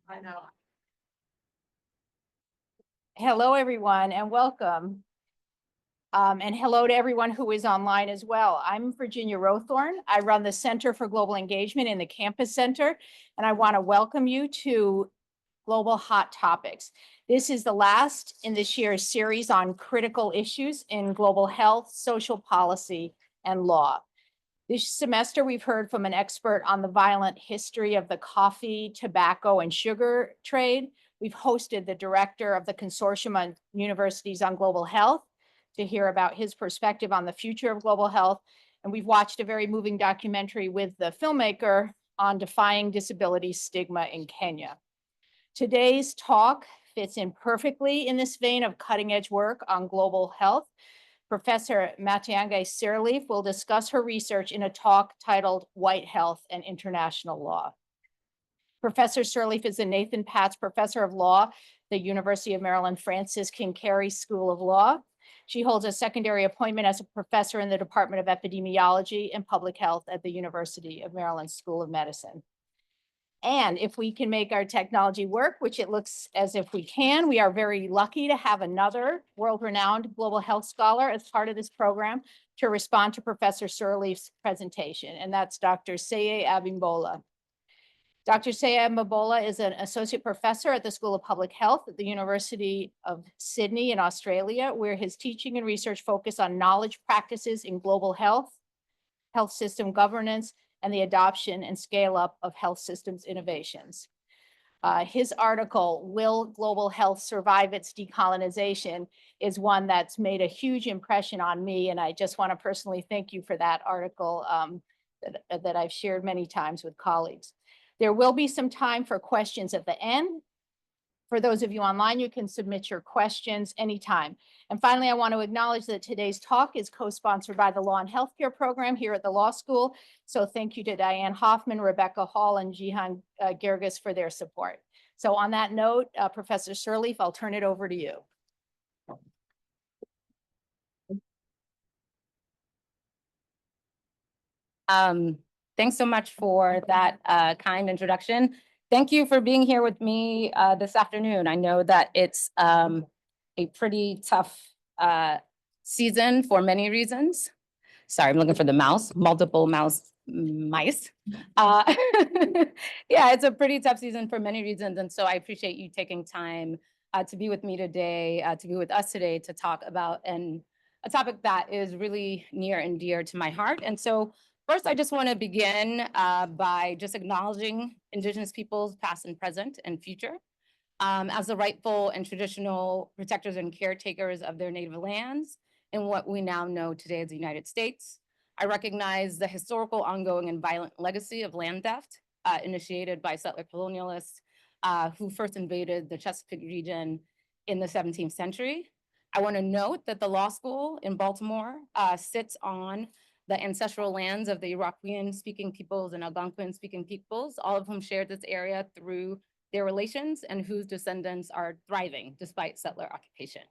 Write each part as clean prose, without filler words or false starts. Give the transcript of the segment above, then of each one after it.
I know. Hello, everyone, and welcome. And hello to everyone who is online as well. I'm Virginia Rowthorn. I run the Center for Global Engagement in the Campus Center, and I want to welcome you to Global Hot Topics. This is the last in this year's series on critical issues in global health, social policy, and law. This semester, we've heard from an expert on the violent history of the coffee, tobacco, and sugar trade. We've hosted the director of the Consortium on Universities on Global Health to hear about his perspective on the future of global health. And we've watched a very moving documentary with the filmmaker on defying disability stigma in Kenya. Today's talk fits in perfectly in this vein of cutting-edge work on global health. Professor Matiangi Sirleaf will discuss her research in a talk titled White Health and International Law. Professor Sirleaf is a Nathan Patz Professor of Law, the University of Maryland Francis King Carey School of Law. She holds a secondary appointment as a professor in the Department of Epidemiology and Public Health at the University of Maryland School of Medicine. And if we can make our technology work, which it looks as if we can, we are very lucky to have another world-renowned global health scholar as part of this program to respond to Professor Sirleaf's presentation, and that's Dr. Seye Abimbola. Dr. Seye Abimbola is an associate professor at the School of Public Health at the University of Sydney in Australia, where his teaching and research focus on knowledge practices in global health, health system governance, and the adoption and scale up of health systems innovations. His article, Will Global Health Survive Its Decolonization, is one that's made a huge impression on me, and I just want to personally thank you for that article that I've shared many times with colleagues. There will be some time for questions at the end. For those of you online, you can submit your questions anytime. And finally, I want to acknowledge that today's talk is co-sponsored by the Law and Healthcare program here at the Law School. So thank you to Diane Hoffman, Rebecca Hall, and Jihan Girgis for their support. So on that note, Professor Sirleaf, I'll turn it over to you. Thanks so much for that kind introduction. Thank you for being here with me this afternoon. I know that it's a pretty tough season for many reasons. Sorry, I'm looking for the mouse, multiple mice. Yeah, it's a pretty tough season for many reasons. And so I appreciate you taking time to be with me today, to be with us today to talk about a topic that is really near and dear to my heart. And so first, I just want to begin by just acknowledging Indigenous peoples, past and present and future, as the rightful and traditional protectors and caretakers of their native lands in what we now know today as the United States. I recognize the historical, ongoing, and violent legacy of land theft initiated by settler colonialists who first invaded the Chesapeake region in the 17th century. I want to note that the law school in Baltimore sits on the ancestral lands of the Iroquoian-speaking peoples and Algonquin-speaking peoples, all of whom shared this area through their relations and whose descendants are thriving despite settler occupation.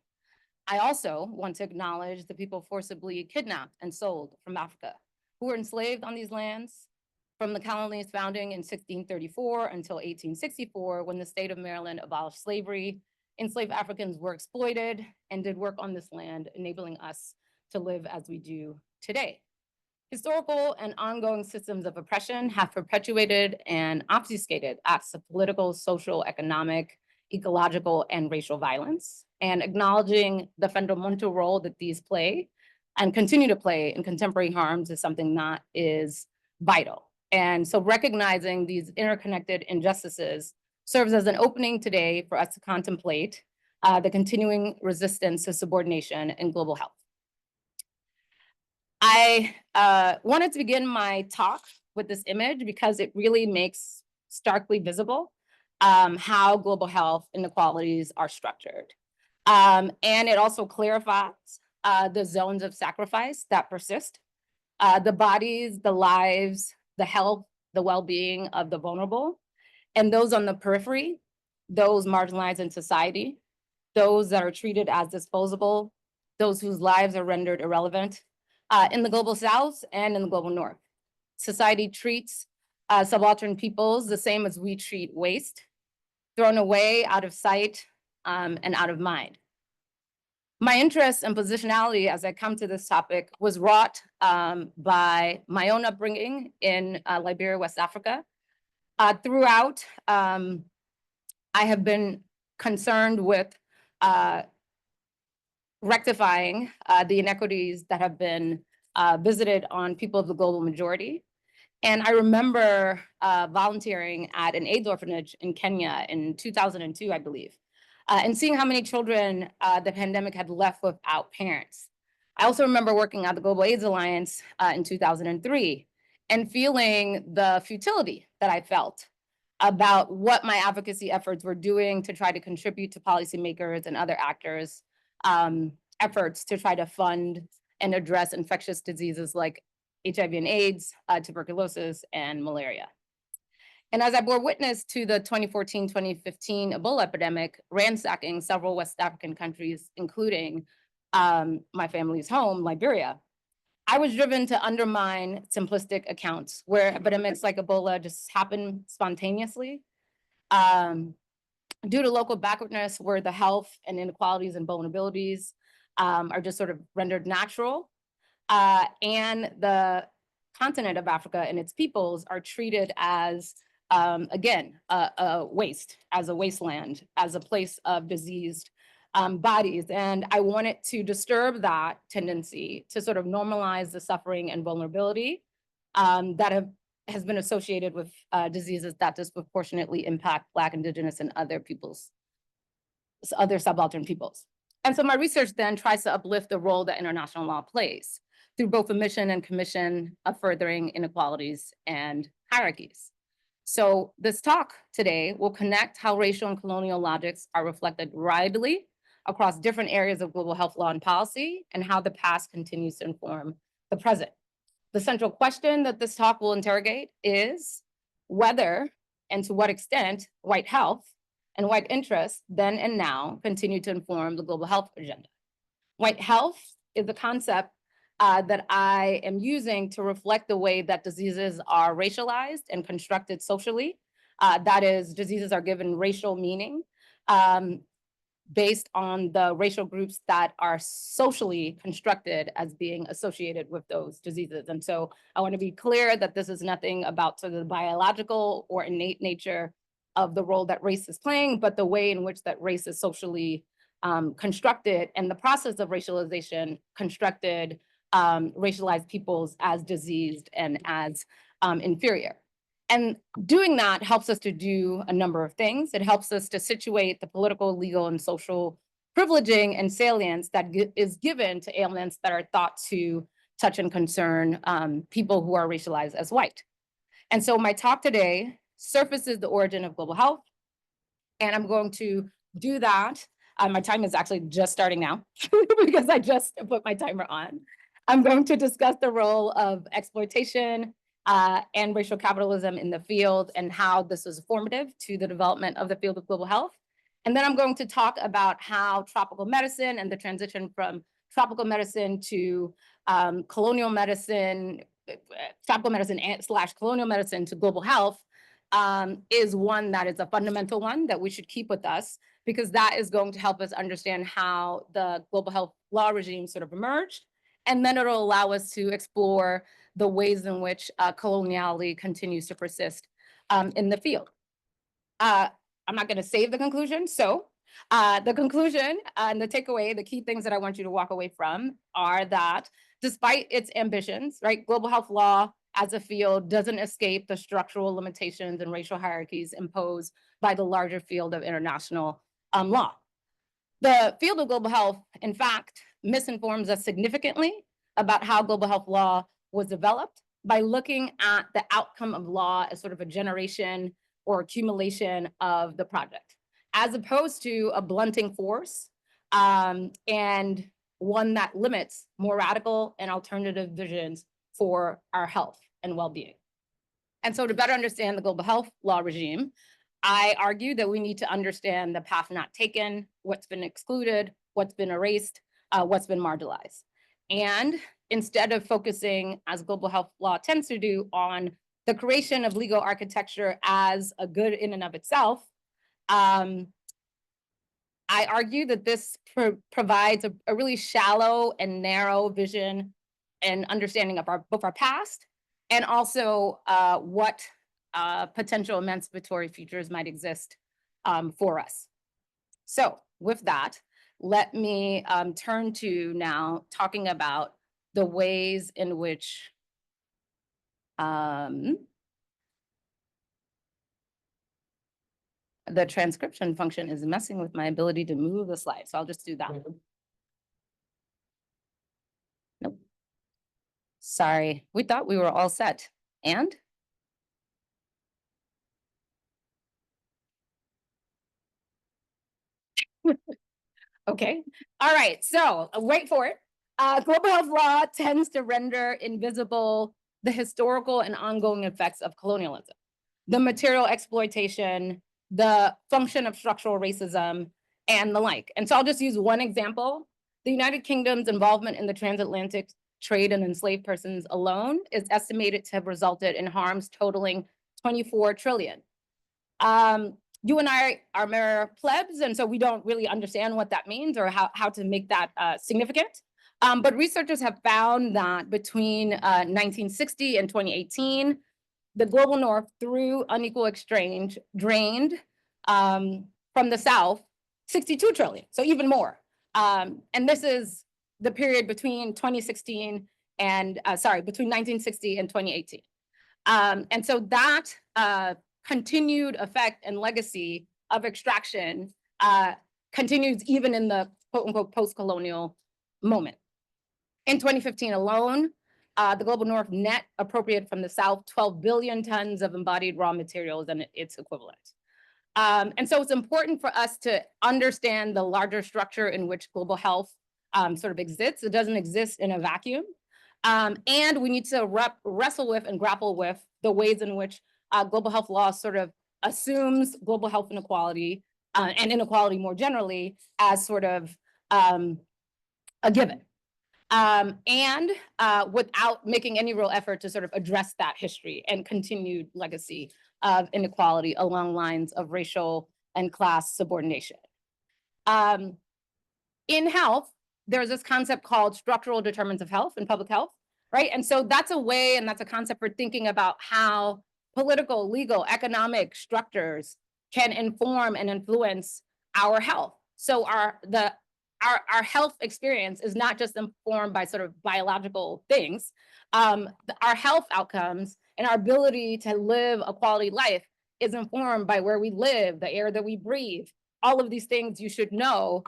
I also want to acknowledge the people forcibly kidnapped and sold from Africa, who were enslaved on these lands from the colony's founding in 1634 until 1864, when the state of Maryland abolished slavery. Enslaved Africans were exploited and did work on this land, enabling us to live as we do today. Historical and ongoing systems of oppression have perpetuated and obfuscated acts of political, social, economic, ecological, and racial violence. And acknowledging the fundamental role that these play and continue to play in contemporary harms is something that is vital. And so recognizing these interconnected injustices serves as an opening today for us to contemplate the continuing resistance to subordination in global health. I wanted to begin my talk with this image because it really makes starkly visible how global health inequalities are structured. And it also clarifies the zones of sacrifice that persist, the bodies, the lives, the health, the well-being of the vulnerable, and those on the periphery, those marginalized in society, those that are treated as disposable, those whose lives are rendered irrelevant, in the global South and in the global North. Society treats subaltern peoples the same as we treat waste. thrown away, out of sight, and out of mind. My interest and positionality as I come to this topic was wrought by my own upbringing in Liberia, West Africa. Throughout, I have been concerned with rectifying the inequities that have been visited on people of the global majority. And I remember volunteering at an AIDS orphanage in Kenya in 2002, I believe, and seeing how many children the pandemic had left without parents. I also remember working at the Global AIDS Alliance in 2003 and feeling the futility that I felt about what my advocacy efforts were doing to try to contribute to policymakers and other actors' efforts to try to fund and address infectious diseases like HIV and AIDS, tuberculosis, and malaria. And as I bore witness to the 2014-2015 Ebola epidemic ransacking several West African countries, including my family's home, Liberia, I was driven to undermine simplistic accounts where epidemics like Ebola just happen spontaneously due to local backwardness, where the health and inequalities and vulnerabilities are just sort of rendered natural. And the continent of Africa and its peoples are treated as, again, a waste, as a wasteland, as a place of diseased bodies. And I wanted to disturb that tendency to sort of normalize the suffering and vulnerability that has been associated with diseases that disproportionately impact Black, Indigenous, and other peoples, other subaltern peoples. And so my research then tries to uplift the role that international law plays through both the mission and commission of furthering inequalities and hierarchies. So this talk today will connect how racial and colonial logics are reflected reliably across different areas of global health law and policy, and how the past continues to inform the present. The central question that this talk will interrogate is whether and to what extent white health and white interests then and now continue to inform the global health agenda. White health is a concept that I am using to reflect the way that diseases are racialized and constructed socially. That is, diseases are given racial meaning based on the racial groups that are socially constructed as being associated with those diseases. And so I want to be clear that this is nothing about sort of the biological or innate nature of the role that race is playing, but the way in which that race is socially constructed, and the process of racialization constructed racialized peoples as diseased and as inferior. And doing that helps us to do a number of things. It helps us to situate the political, legal, and social privileging and salience that is given to ailments that are thought to touch and concern people who are racialized as white. And so my talk today surfaces the origin of global health, and I'm going to do that. My time is actually just starting now because I just put my timer on. I'm going to discuss the role of exploitation and racial capitalism in the field and how this is formative to the development of the field of global health. And then I'm going to talk about how tropical medicine and the transition from tropical medicine to colonial medicine, tropical medicine / colonial medicine to global health is one that is a fundamental one that we should keep with us, because that is going to help us understand how the global health law regime sort of emerged. And then it'll allow us to explore the ways in which coloniality continues to persist in the field. I'm not going to save the conclusion. So the conclusion and the takeaway, the key things that I want you to walk away from are that despite its ambitions, right, global health law as a field doesn't escape the structural limitations and racial hierarchies imposed by the larger field of international law. The field of global health, in fact, misinforms us significantly about how global health law was developed by looking at the outcome of law as sort of a generation or accumulation of the project, as opposed to a blunting force and one that limits more radical and alternative visions for our health and well-being. And so to better understand the global health law regime, I argue that we need to understand the path not taken, what's been excluded, what's been erased, what's been marginalized. And instead of focusing, as global health law tends to do, on the creation of legal architecture as a good in and of itself, I argue that this provides a really shallow and narrow vision and understanding of both our past and also what potential emancipatory futures might exist for us. So with that, let me turn to now talking about the ways in which the transcription function is messing with my ability to move the slide. So I'll just do that. Nope. Sorry, we thought we were all set. And? Okay, all right, so wait for it. Global health law tends to render invisible the historical and ongoing effects of colonialism, the material exploitation, the function of structural racism, and the like. And so I'll just use one example. The United Kingdom's involvement in the transatlantic trade in enslaved persons alone is estimated to have resulted in harms totaling 24 trillion. You and I are mere plebs, and so we don't really understand what that means or how to make that significant. But researchers have found that between 1960 and 2018, the global north, through unequal exchange, drained from the south 62 trillion, so even more. And this is the period between 2016 and, between 1960 and 2018. And so that continued effect and legacy of extraction continues even in the quote unquote post-colonial moment. In 2015 alone, the global north net appropriated from the south 12 billion tons of embodied raw materials and its equivalent. And so it's important for us to understand the larger structure in which global health sort of exists. It doesn't exist in a vacuum. And we need to wrestle with and grapple with the ways in which global health law sort of assumes global health inequality and inequality more generally as sort of a given. And without making any real effort to sort of address that history and continued legacy of inequality along lines of racial and class subordination. In health, there's this concept called structural determinants of health in public health, right? And so that's a way and that's a concept for thinking about how political, legal, economic structures can inform and influence our health. So our health experience is not just informed by sort of biological things. Our health outcomes and our ability to live a quality life is informed by where we live, the air that we breathe, all of these things you should know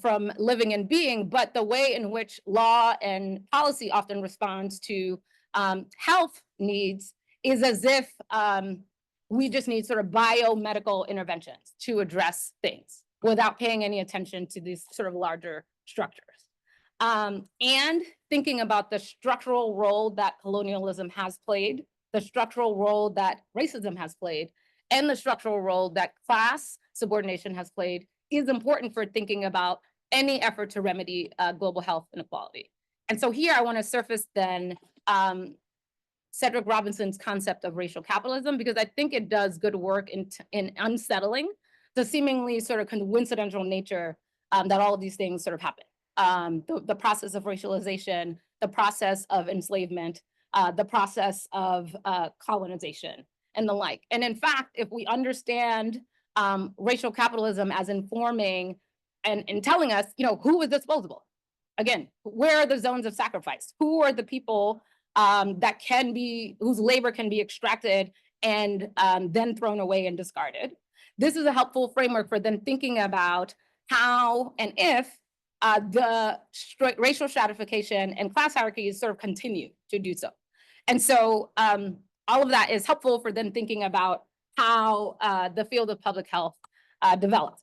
from living and being, but the way in which law and policy often responds to health needs is as if we just need sort of biomedical interventions to address things without paying any attention to these sort of larger structures. And thinking about the structural role that colonialism has played, the structural role that racism has played, and the structural role that class subordination has played is important for thinking about any effort to remedy global health inequality. And so here I want to surface then Cedric Robinson's concept of racial capitalism, because I think it does good work in unsettling the seemingly sort of coincidental nature that all of these things sort of happen. The process of racialization, the process of enslavement, the process of colonization, and the like. And in fact, if we understand racial capitalism as informing and telling us, you know, who is disposable? Again, where are the zones of sacrifice? Who are the people that can be, whose labor can be extracted and then thrown away and discarded? This is a helpful framework for then thinking about how and if the racial stratification and class hierarchies sort of continue to do so. And so all of that is helpful for then thinking about how the field of public health developed.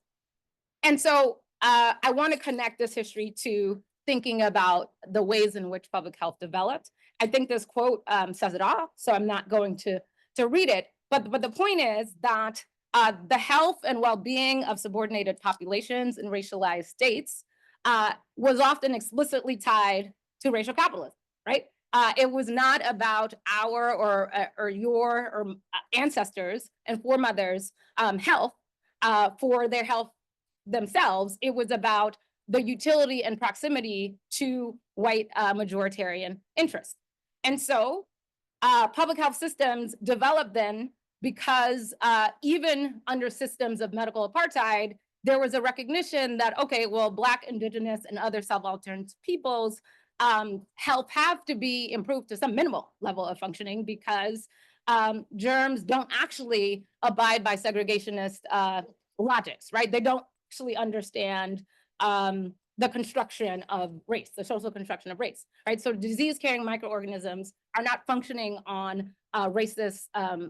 And so I want to connect this history to thinking about the ways in which public health developed. I think this quote says it all, so I'm not going to read it. But the point is that the health and well-being of subordinated populations in racialized states was often explicitly tied to racial capitalism, right? It was not about our or your ancestors and foremothers' health. for their health themselves. It was about the utility and proximity to white majoritarian interests. And so public health systems developed then because even under systems of medical apartheid, there was a recognition that, okay, well, Black, Indigenous, and other subaltern peoples' health have to be improved to some minimal level of functioning because germs don't actually abide by segregationist logics, right? They don't actually understand the construction of race, the social construction of race, right? So disease-carrying microorganisms are not functioning on racist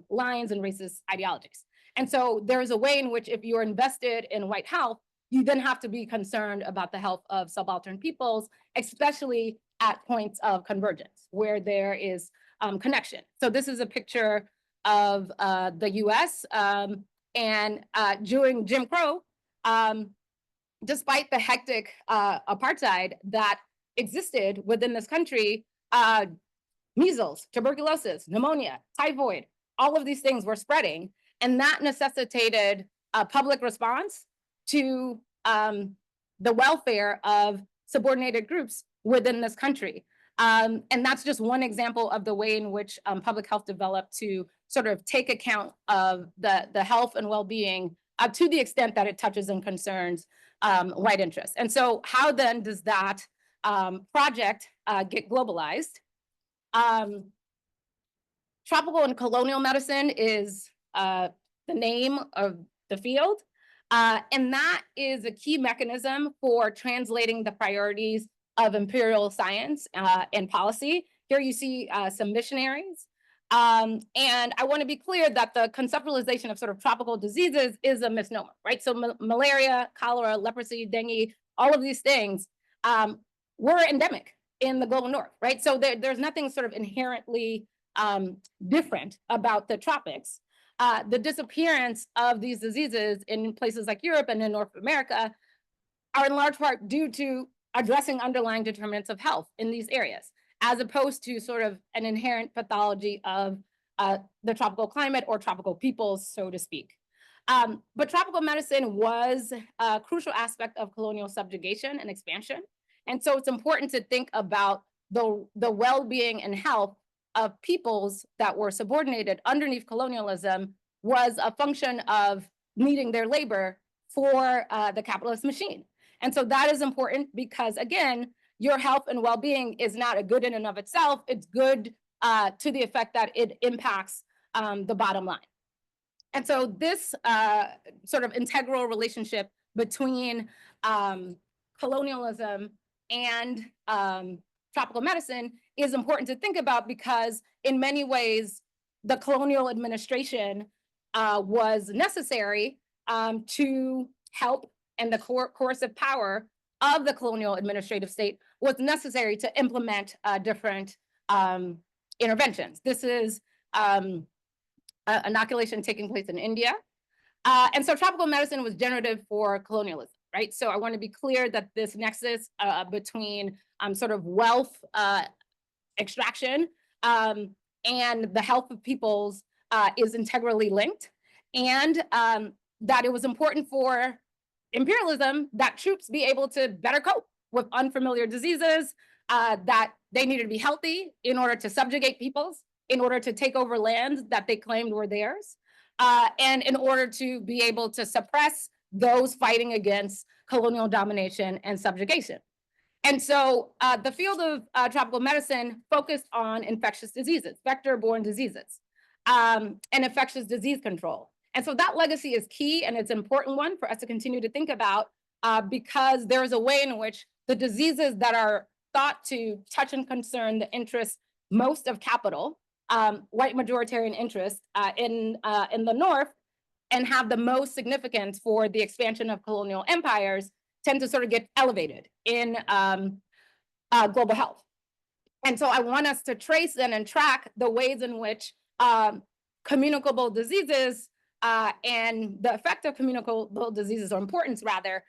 lines and racist ideologies. And so there's a way in which if you're invested in white health, you then have to be concerned about the health of subaltern peoples, especially at points of convergence where there is connection. So this is a picture of the US and during Jim Crow, despite the hectic apartheid that existed within this country, measles, tuberculosis, pneumonia, typhoid, all of these things were spreading. And that necessitated a public response to the welfare of subordinated groups within this country. And that's just one example of the way in which public health developed to sort of take account of the health and well-being to the extent that it touches and concerns white interests. And so how then does that project get globalized? Tropical and colonial medicine is the name of the field. And that is a key mechanism for translating the priorities of imperial science and policy. Here you see some missionaries. And I want to be clear that the conceptualization of sort of tropical diseases is a misnomer, right? So malaria, cholera, leprosy, dengue, all of these things were endemic in the global north, right? So there's nothing sort of inherently different about the tropics. The disappearance of these diseases in places like Europe and in North America are in large part due to addressing underlying determinants of health in these areas, as opposed to sort of an inherent pathology of the tropical climate or tropical peoples, so to speak. But tropical medicine was a crucial aspect of colonial subjugation and expansion. And so it's important to think about the well-being and health of peoples that were subordinated underneath colonialism was a function of needing their labor for the capitalist machine. And so that is important because, again, your health and well-being is not a good in and of itself. It's good to the effect that it impacts the bottom line. And so this sort of integral relationship between colonialism and tropical medicine is important to think about because in many ways, the colonial administration was necessary to help, and the coercive power of the colonial administrative state was necessary to implement different interventions. This is inoculation taking place in India. And so tropical medicine was generative for colonialism, right? So I want to be clear that this nexus between sort of wealth extraction and the health of peoples is integrally linked, and that it was important for imperialism that troops be able to better cope with unfamiliar diseases, that they needed to be healthy in order to subjugate peoples, in order to take over lands that they claimed were theirs, and in order to be able to suppress those fighting against colonial domination and subjugation. And so the field of tropical medicine focused on infectious diseases, vector-borne diseases, and infectious disease control. And so that legacy is key, and it's an important one for us to continue to think about because there is a way in which the diseases that are thought to touch and concern the interests most of capital, white majoritarian interests in the North, and have the most significance for the expansion of colonial empires, tend to sort of get elevated in global health. And so I want us to trace and track the ways in which communicable diseases and the effect of communicable diseases, or importance rather,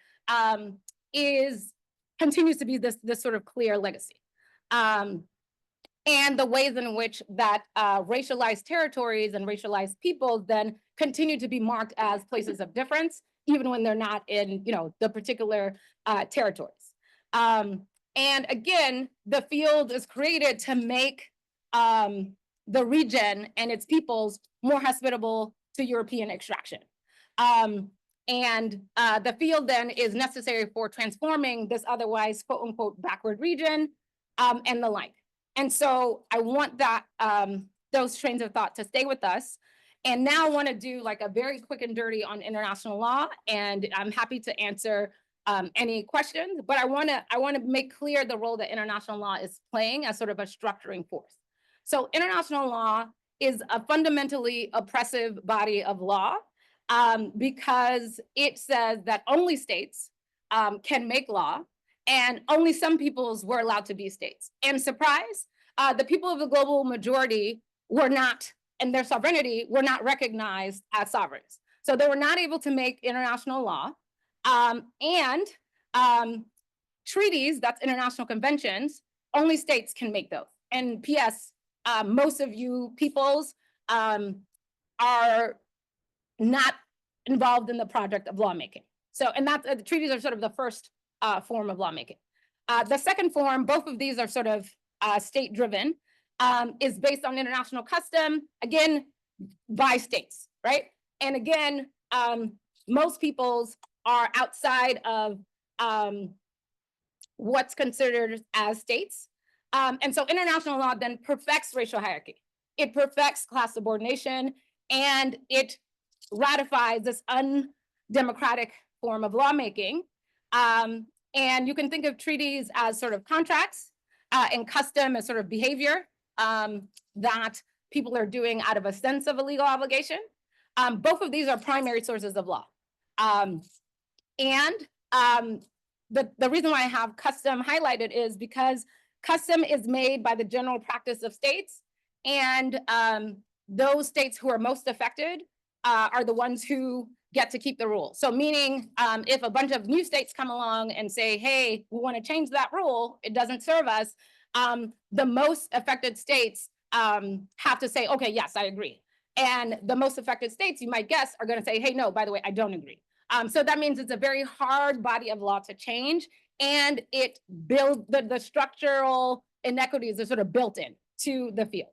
continues to be this sort of clear legacy. And the ways in which that racialized territories and racialized peoples then continue to be marked as places of difference even when they're not in, the particular territories. And again, the field is created to make the region and its peoples more hospitable to European extraction. And the field then is necessary for transforming this otherwise quote unquote backward region and the like. And so I want that those trains of thought to stay with us. And now I want to do like a very quick and dirty on international law, and I'm happy to answer any questions. But I want to make clear the role that international law is playing as sort of a structuring force. So international law is a fundamentally oppressive body of law because it says that only states can make law, and only some peoples were allowed to be states. And surprise, the people of the global majority were not, and their sovereignty were not recognized as sovereigns. So they were not able to make international law. And treaties, that's international conventions, only states can make those. And P.S., most of you peoples are not involved in the project of lawmaking. So, and that the treaties are sort of the first form of lawmaking. The second form, both of these are sort of state-driven, is based on international custom, again, by states, right? And again, most peoples are outside of what's considered as states. And so international law then perfects racial hierarchy. It perfects class subordination, and it ratifies this undemocratic form of lawmaking. And you can think of treaties as sort of contracts and custom as sort of behavior that people are doing out of a sense of a legal obligation. Both of these are primary sources of law. The reason why I have custom highlighted is because custom is made by the general practice of states, and those states who are most affected are the ones who get to keep the rule. So meaning if a bunch of new states come along and say, hey, we want to change that rule, it doesn't serve us, the most affected states have to say, okay, yes, I agree. And the most affected states, you might guess, are going to say, hey, no, by the way, I don't agree. So that means it's a very hard body of law to change, and it builds the structural inequities are sort of built in to the field.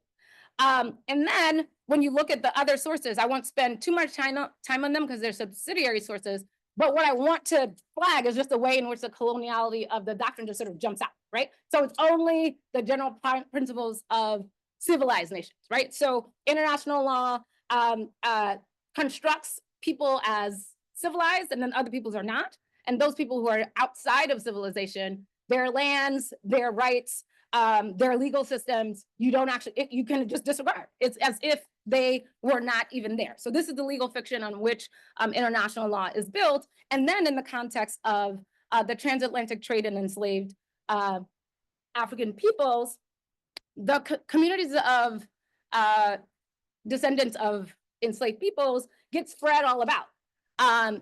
And then when you look at the other sources, I won't spend too much time on them because they're subsidiary sources. But what I want to flag is just the way in which the coloniality of the doctrine just sort of jumps out, right? So it's only the general principles of civilized nations, right? So international law constructs people as civilized, and then other peoples are not. And those people who are outside of civilization, their lands, their rights, their legal systems, you can just disregard. It's as if they were not even there. So this is the legal fiction on which international law is built. And then in the context of the transatlantic trade in enslaved African peoples, the communities of descendants of enslaved peoples get spread all about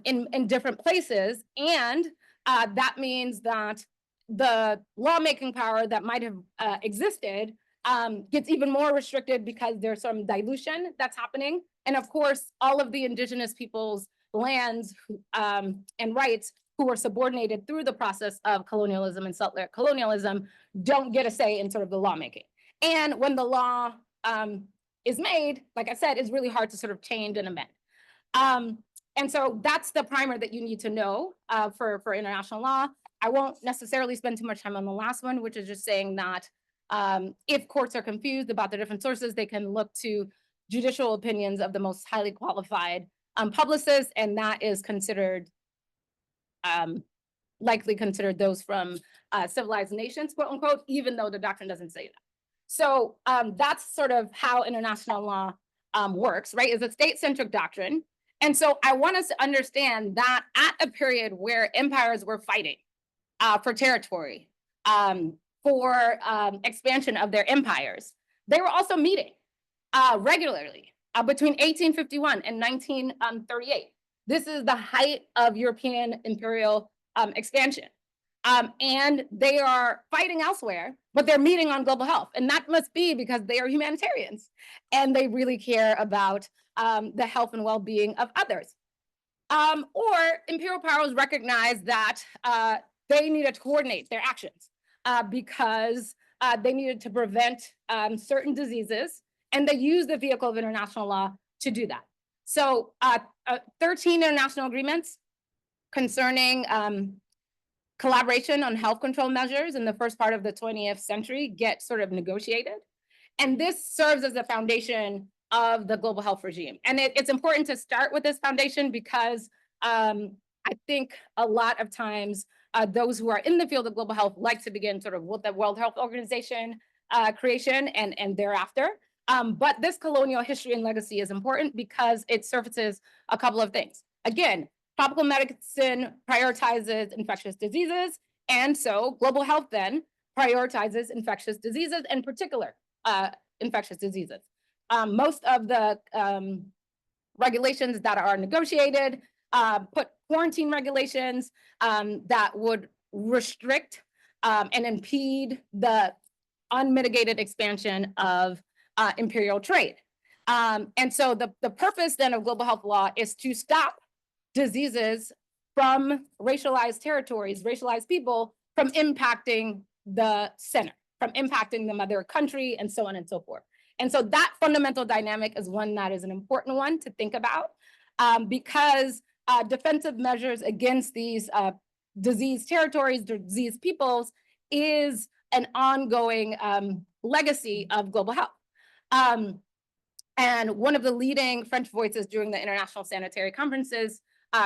in different places. And that means that the lawmaking power that might have existed gets even more restricted because there's some dilution that's happening. And of course, all of the indigenous peoples' lands and rights who were subordinated through the process of colonialism and settler colonialism don't get a say in sort of the lawmaking. And when the law is made, like I said, it's really hard to sort of change and amend. And so that's the primer that you need to know for international law. I won't necessarily spend too much time on the last one, which is just saying that if courts are confused about the different sources, they can look to judicial opinions of the most highly qualified publicists, and that is considered, likely considered those from civilized nations, quote unquote, even though the doctrine doesn't say that. So that's sort of how international law works, right? It's a state-centric doctrine. And so I want us to understand that at a period where empires were fighting for territory, for expansion of their empires, they were also meeting regularly between 1851 and 1938. This is the height of European imperial expansion. And they are fighting elsewhere, but they're meeting on global health. And that must be because they are humanitarians and they really care about the health and well-being of others. Or imperial powers recognized that they needed to coordinate their actions because they needed to prevent certain diseases, and they used the vehicle of international law to do that. So 13 international agreements concerning collaboration on health control measures in the first part of the 20th century get sort of negotiated. And this serves as the foundation of the global health regime. And it's important to start with this foundation because I think a lot of times those who are in the field of global health like to begin sort of with the World Health Organization creation and thereafter. But this colonial history and legacy is important because it surfaces a couple of things. Again, tropical medicine prioritizes infectious diseases, and so global health then prioritizes infectious diseases, in particular infectious diseases. Most of the regulations that are negotiated put quarantine regulations that would restrict and impede the unmitigated expansion of imperial trade. And so the purpose then of global health law is to stop diseases from racialized territories, racialized people, from impacting the center, from impacting the mother country, and so on and so forth. And so that fundamental dynamic is one that is an important one to think about because defensive measures against these disease territories, disease peoples is an ongoing legacy of global health. And one of the leading French voices during the international sanitary conferences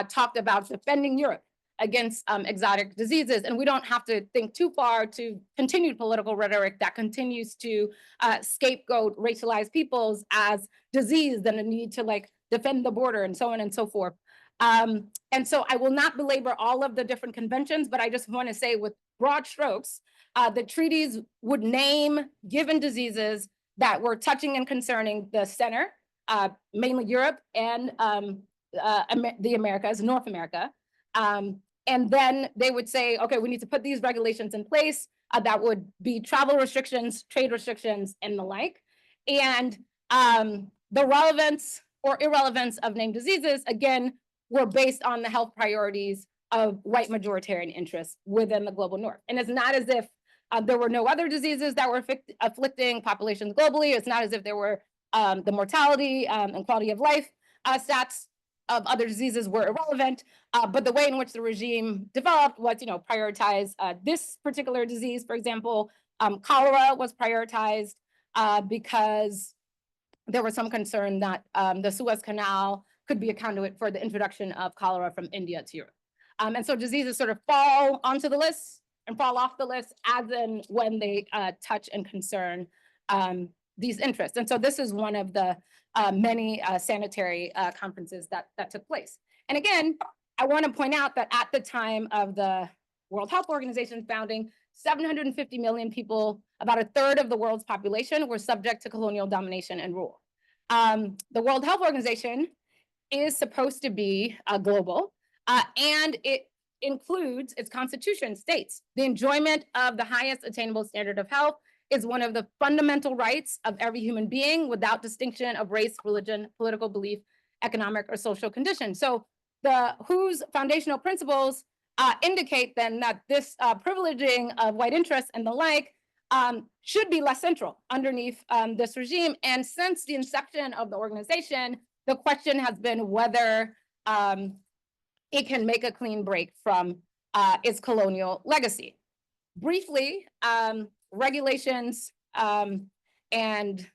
talked about defending Europe against exotic diseases. And we don't have to think too far to continued political rhetoric that continues to scapegoat racialized peoples as disease and a need to like defend the border and so on and so forth. And so I will not belabor all of the different conventions, but I just want to say with broad strokes, the treaties would name given diseases that were touching and concerning the center, mainly Europe and the Americas, North America. And then they would say, okay, we need to put these regulations in place that would be travel restrictions, trade restrictions, and the like. And the relevance or irrelevance of named diseases, again, were based on the health priorities of white majoritarian interests within the global North. And it's not as if there were no other diseases that were afflicting populations globally. It's not as if there were the mortality and quality of life stats of other diseases were irrelevant, but the way in which the regime developed was, prioritize this particular disease. For example, cholera was prioritized because there was some concern that the Suez Canal could be a conduit for the introduction of cholera from India to Europe. And so diseases sort of fall onto the list and fall off the list as and when they touch and concern these interests. And so this is one of the many sanitary conferences that took place. And again, I want to point out that at the time of the World Health Organization founding, 750 million people, about a third of the world's population, were subject to colonial domination and rule. The World Health Organization is supposed to be global, and it includes, its constitution states, the enjoyment of the highest attainable standard of health is one of the fundamental rights of every human being without distinction of race, religion, political belief, economic or social condition. So the WHO's foundational principles indicate then that this privileging of white interests and the like should be less central underneath this regime. And since the inception of the organization, the question has been whether it can make a clean break from its colonial legacy. Briefly, regulations and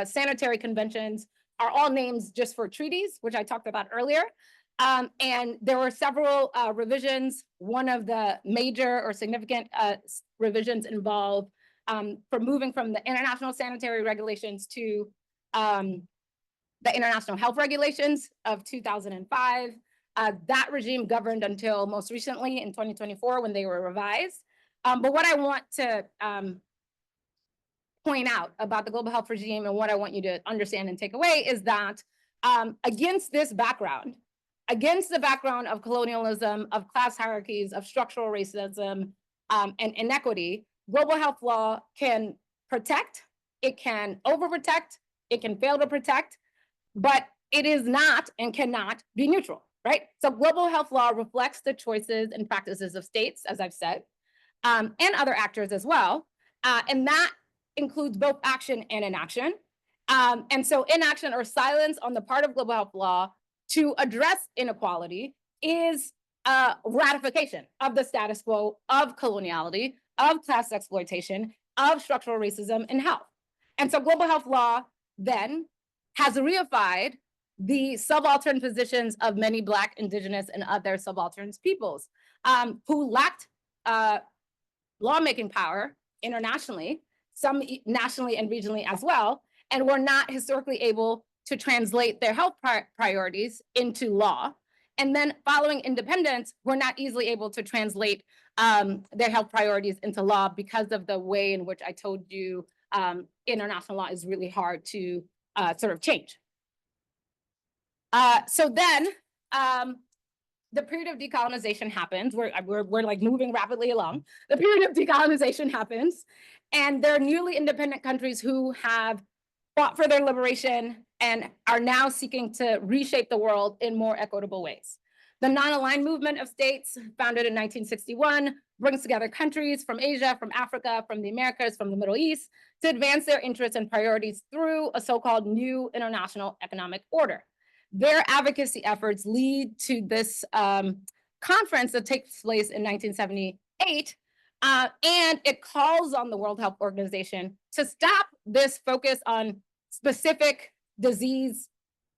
sanitary conventions are all names just for treaties, which I talked about earlier. And there were several revisions. One of the major or significant revisions involved for moving from the international sanitary regulations to the international health regulations of 2005. That regime governed until most recently in 2024 when they were revised. But what I want to point out about the global health regime and what I want you to understand and take away is that against this background, against the background of colonialism, of class hierarchies, of structural racism, and inequity, global health law can protect, it can overprotect, it can fail to protect, but it is not and cannot be neutral. right? So global health law reflects the choices and practices of states, as I've said, and other actors as well. And that includes both action and inaction. And so inaction or silence on the part of global health law to address inequality is ratification of the status quo of coloniality, of class exploitation, of structural racism in health. And so global health law then has reified the subaltern positions of many Black, Indigenous, and other subaltern peoples who lacked lawmaking power internationally, some nationally and regionally as well, and were not historically able to translate their health priorities into law. And then following independence, were not easily able to translate their health priorities into law because of the way in which I told you international law is really hard to sort of change. So then the period of decolonization happens. We're like moving rapidly along. The period of decolonization happens, and there are newly independent countries who have fought for their liberation and are now seeking to reshape the world in more equitable ways. The non-aligned movement of states, founded in 1961, brings together countries from Asia, from Africa, from the Americas, from the Middle East, to advance their interests and priorities through a so-called new international economic order. Their advocacy efforts lead to this conference that takes place in 1978, and it calls on the World Health Organization to stop this focus on specific disease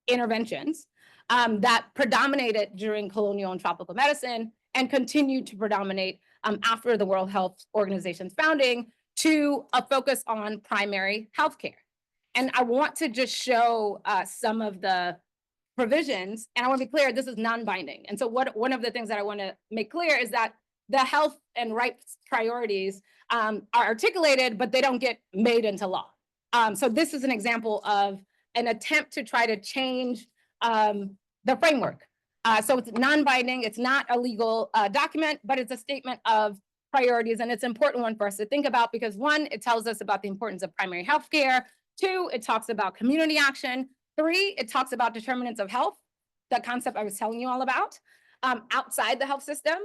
interventions that predominated during colonial and tropical medicine and continued to predominate after the World Health Organization's founding, to a focus on primary healthcare. And I want to just show some of the provisions, and I want to be clear, this is non-binding. And so one of the things that I want to make clear is that the health and rights priorities are articulated, but they don't get made into law. So this is an example of an attempt to try to change the framework. So it's non-binding, it's not a legal document, but it's a statement of priorities, and it's an important one for us to think about because one, it tells us about the importance of primary health care. Two, it talks about community action. Three, it talks about determinants of health, the concept I was telling you all about, outside the health system.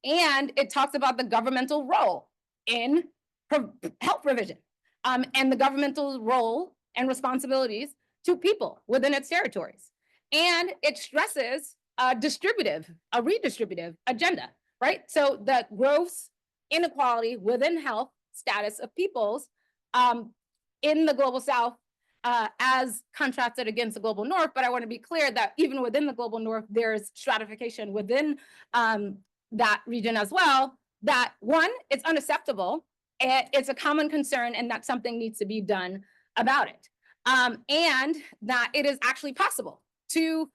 And it talks about the governmental role in health provision and the governmental role and responsibilities to people within its territories. And it stresses a redistributive agenda, right? So the gross inequality within health status of peoples in the global South as contrasted against the global North. But I want to be clear that even within the global North, there's stratification within that region as well, that one, it's unacceptable, it's a common concern, and that something needs to be done about it. And that it is actually possible to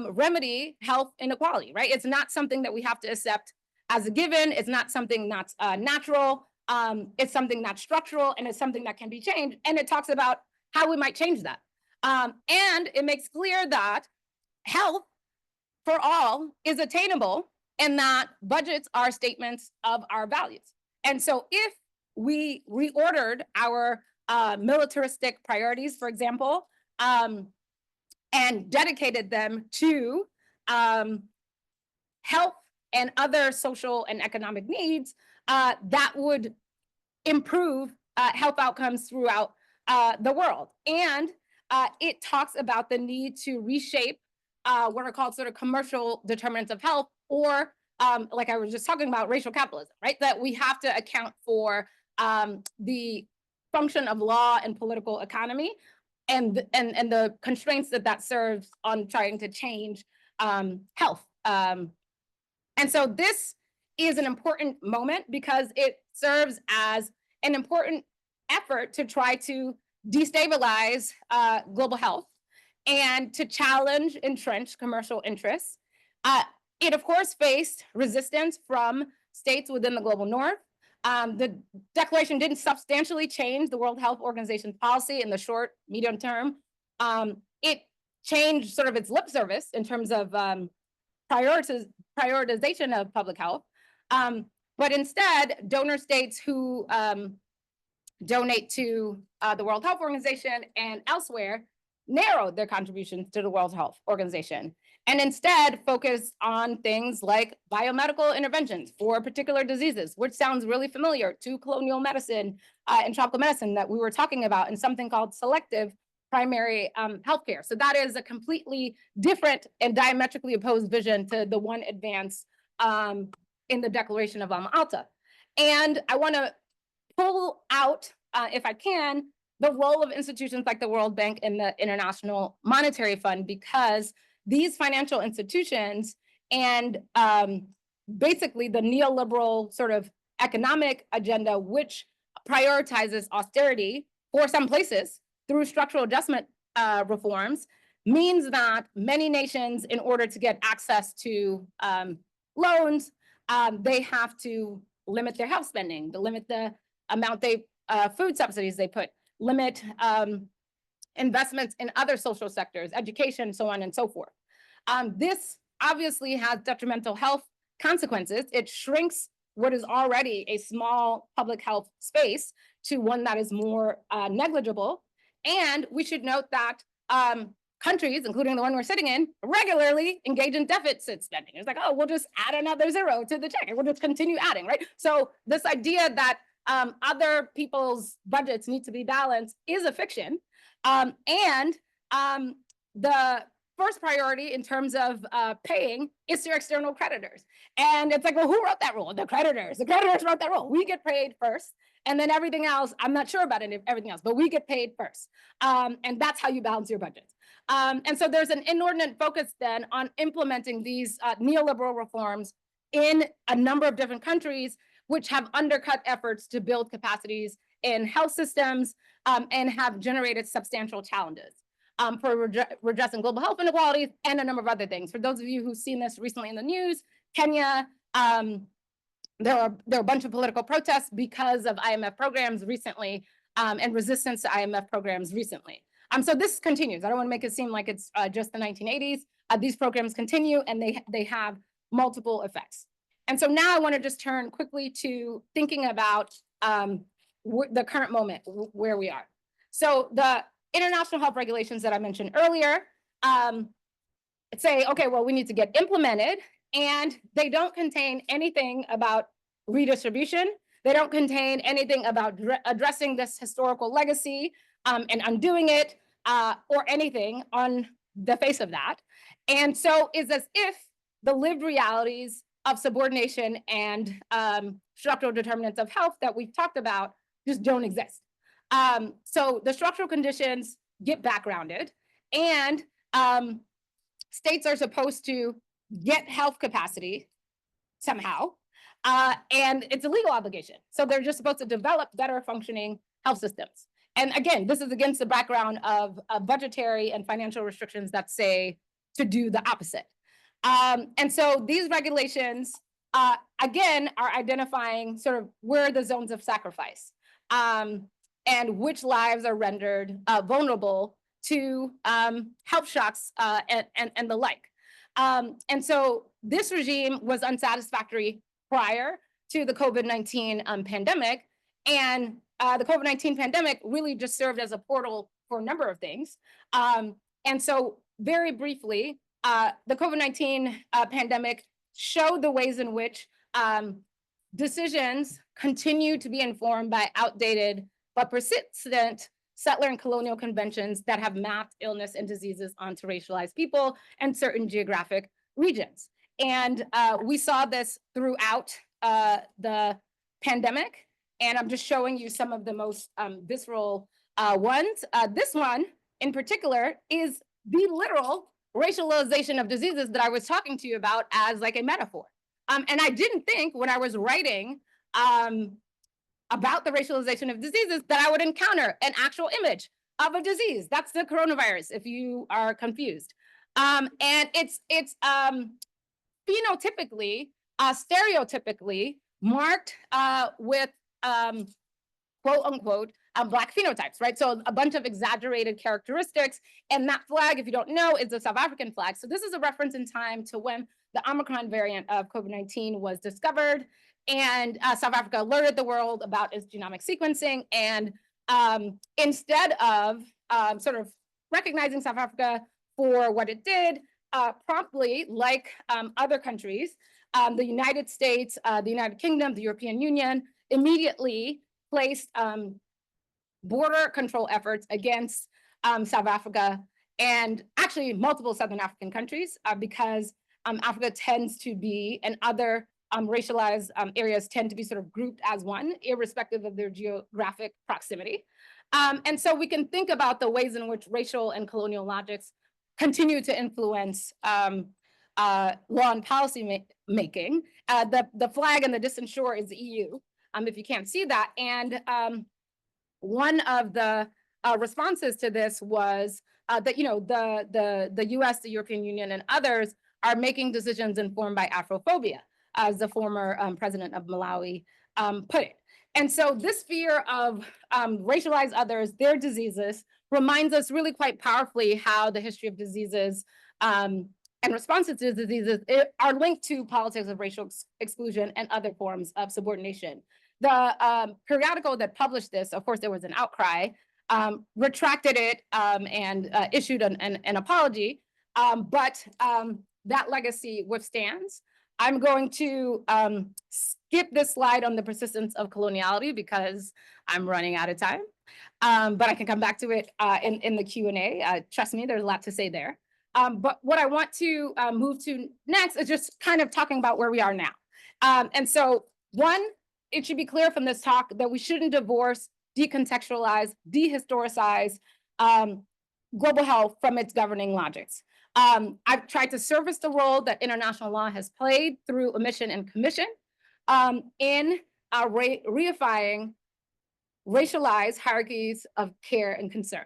remedy health inequality, right? It's not something that we have to accept as a given. It's not something that's natural. It's something that's structural, and it's something that can be changed. And it talks about how we might change that. And it makes clear that health for all is attainable and that budgets are statements of our values. And so if we reordered our militaristic priorities, for example, and dedicated them to health and other social and economic needs, that would improve health outcomes throughout the world. And it talks about the need to reshape what are called sort of commercial determinants of health, or like I was just talking about, racial capitalism, right? That we have to account for the function of law and political economy and the constraints that serves on trying to change health. And so this is an important moment because it serves as an important effort to try to destabilize global health and to challenge entrenched commercial interests. It, of course, faced resistance from states within the global North. The declaration didn't substantially change the World Health Organization's policy in the short, medium term. It changed sort of its lip service in terms of prioritization of public health. But instead, donor states who donate to the World Health Organization and elsewhere narrowed their contributions to the World Health Organization. and instead focus on things like biomedical interventions for particular diseases, which sounds really familiar to colonial medicine and tropical medicine that we were talking about, and something called selective primary healthcare. So that is a completely different and diametrically opposed vision to the one advanced in the Declaration of Alma-Ata. And I want to pull out, if I can, the role of institutions like the World Bank and the International Monetary Fund, because these financial institutions and basically the neoliberal sort of economic agenda, which prioritizes austerity for some places through structural adjustment reforms, means that many nations, in order to get access to loans, they have to limit their health spending, to limit the amount food subsidies they put, limit investments in other social sectors, education, so on and so forth. This obviously has detrimental health consequences. It shrinks what is already a small public health space to one that is more negligible. And we should note that countries, including the one we're sitting in, regularly engage in deficit spending. It's like, oh, we'll just add another zero to the check and we'll just continue adding, right? So this idea that other people's budgets need to be balanced is a fiction. And the first priority in terms of paying is to external creditors. And it's like, well, who wrote that rule? The creditors. The creditors wrote that rule. We get paid first. And then everything else, I'm not sure about everything else, but we get paid first. And that's how you balance your budgets. And so there's an inordinate focus then on implementing these neoliberal reforms in a number of different countries, which have undercut efforts to build capacities in health systems and have generated substantial challenges for redressing global health inequalities and a number of other things. For those of you who've seen this recently in the news, Kenya, there are a bunch of political protests because of IMF programs recently and resistance to IMF programs recently. So this continues. I don't want to make it seem like it's just the 1980s. These programs continue and they have multiple effects. And so now I want to just turn quickly to thinking about the current moment where we are. So the international health regulations that I mentioned earlier say, okay, well, we need to get implemented, and they don't contain anything about redistribution. They don't contain anything about addressing this historical legacy and undoing it or anything on the face of that. And so it's as if the lived realities of subordination and structural determinants of health that we've talked about just don't exist. So the structural conditions get backgrounded, and states are supposed to get health capacity somehow, and it's a legal obligation. So they're just supposed to develop better functioning health systems. And again, this is against the background of budgetary and financial restrictions that say to do the opposite. And so these regulations, again, are identifying sort of where the zones of sacrifice and which lives are rendered vulnerable to health shocks and the like. And so this regime was unsatisfactory prior to the COVID-19 pandemic. And the COVID-19 pandemic really just served as a portal for a number of things. And so very briefly, the COVID-19 pandemic showed the ways in which decisions continue to be informed by outdated but persistent settler and colonial conventions that have mapped illness and diseases onto racialized people and certain geographic regions. And we saw this throughout the pandemic. And I'm just showing you some of the most visceral ones. This one in particular is the literal racialization of diseases that I was talking to you about as like a metaphor. And I didn't think when I was writing about the racialization of diseases that I would encounter an actual image of a disease. That's the coronavirus, if you are confused. And it's phenotypically, stereotypically marked with quote unquote, Black phenotypes, right? So a bunch of exaggerated characteristics. And that flag, if you don't know, is the South African flag. So this is a reference in time to when the Omicron variant of COVID-19 was discovered. And South Africa alerted the world about its genomic sequencing. And instead of sort of recognizing South Africa for what it did, promptly, like other countries, the United States, the United Kingdom, the European Union immediately placed border control efforts against South Africa and actually multiple Southern African countries because Africa tends to be, and other racialized areas tend to be sort of grouped as one, irrespective of their geographic proximity. And so we can think about the ways in which racial and colonial logics continue to influence law and policy making. The flag in the distant shore is the EU, if you can't see that. And one of the responses to this was that the US, the European Union, and others are making decisions informed by Afrophobia, as the former president of Malawi put it. And so this fear of racialized others, their diseases, reminds us really quite powerfully how the history of diseases and responses to diseases are linked to politics of racial exclusion and other forms of subordination. The periodical that published this, of course, there was an outcry, retracted it and issued an apology, but that legacy withstands. I'm going to skip this slide on the persistence of coloniality because I'm running out of time, but I can come back to it in the Q&A. Trust me, there's a lot to say there. But what I want to move to next is just kind of talking about where we are now. And so one, it should be clear from this talk that we shouldn't divorce, decontextualize, dehistoricize global health from its governing logics. I've tried to surface the role that international law has played through omission and commission in reifying racialized hierarchies of care and concern.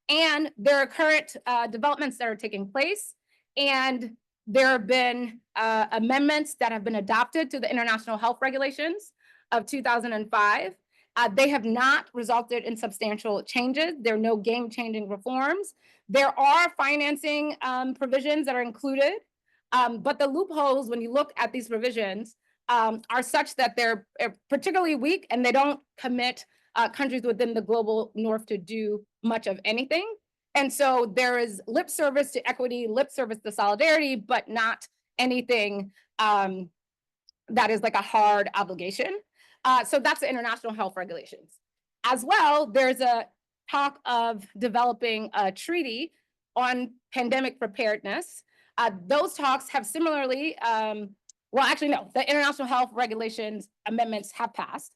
And there are current developments that are taking place, and there have been amendments that have been adopted to the international health regulations of 2005. They have not resulted in substantial changes. There are no game-changing reforms. There are financing provisions that are included, but the loopholes, when you look at these provisions, are such that they're particularly weak, and they don't commit countries within the global north to do much of anything. And so there is lip service to equity, lip service to solidarity, but not anything that is like a hard obligation. So that's the international health regulations. As well, there's a talk of developing a treaty on pandemic preparedness. Those talks have similarly, well, actually, no, the international health regulations amendments have passed.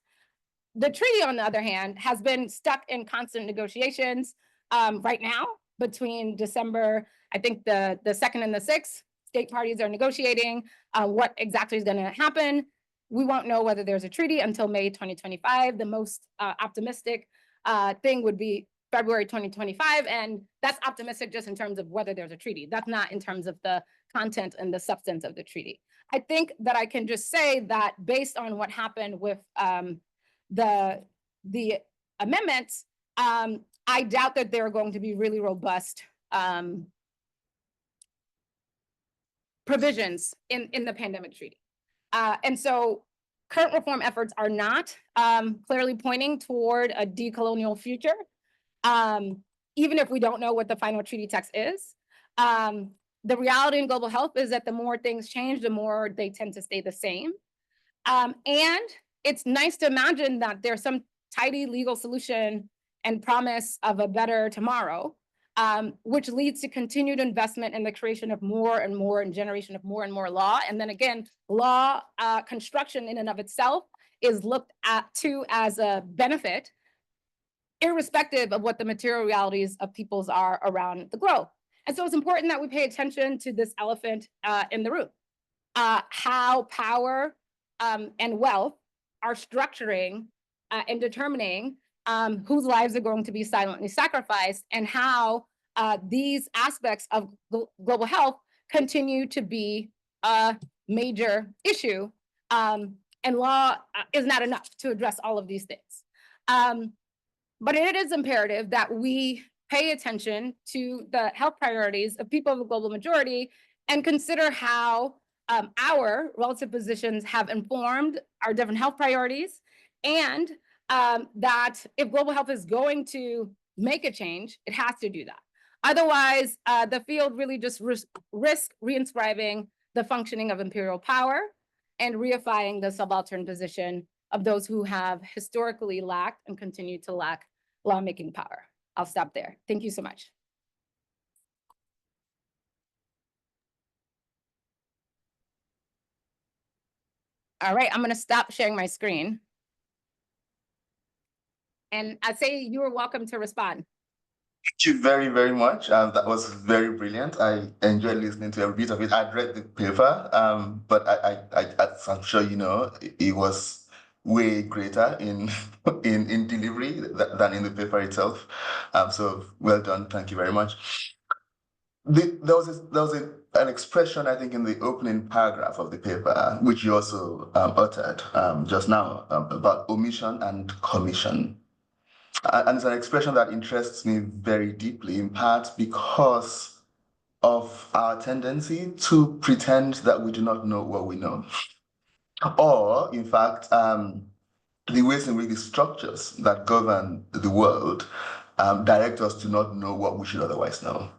The treaty, on the other hand, has been stuck in constant negotiations right now between December, I think the 2nd and the 6th. State parties are negotiating what exactly is going to happen. We won't know whether there's a treaty until May 2025. The most optimistic thing would be February 2025, and that's optimistic just in terms of whether there's a treaty. That's not in terms of the content and the substance of the treaty. I think that I can just say that based on what happened with the amendments, I doubt that there are going to be really robust provisions in the pandemic treaty. And so current reform efforts are not clearly pointing toward a decolonial future, even if we don't know what the final treaty text is. The reality in global health is that the more things change, the more they tend to stay the same. And it's nice to imagine that there's some tidy legal solution and promise of a better tomorrow, which leads to continued investment in the creation of more and more and generation of more and more law. And then again, law construction in and of itself is looked at too as a benefit, irrespective of what the material realities of peoples are around the globe. And so it's important that we pay attention to this elephant in the room, how power and wealth are structuring and determining whose lives are going to be silently sacrificed, and how these aspects of global health continue to be a major issue, and law is not enough to address all of these things. But it is imperative that we pay attention to the health priorities of people of the global majority and consider how our relative positions have informed our different health priorities, and that if global health is going to make a change, it has to do that. Otherwise, the field really just risk reinscribing the functioning of imperial power and reifying the subaltern position of those who have historically lacked and continue to lack lawmaking power. I'll stop there. Thank you so much. All right, I'm going to stop sharing my screen. And I say you are welcome to respond. Thank you very, very much. That was very brilliant. I enjoyed listening to every bit of it. I'd read the paper, but as I'm sure you know, it was way greater in in delivery than in the paper itself. So well done. Thank you very much. There was an expression, I think, in the opening paragraph of the paper, which you also uttered just now, about omission and commission. And it's an expression that interests me very deeply, in part because of our tendency to pretend that we do not know what we know. Or, in fact, the ways in which the structures that govern the world direct us to not know what we should otherwise know.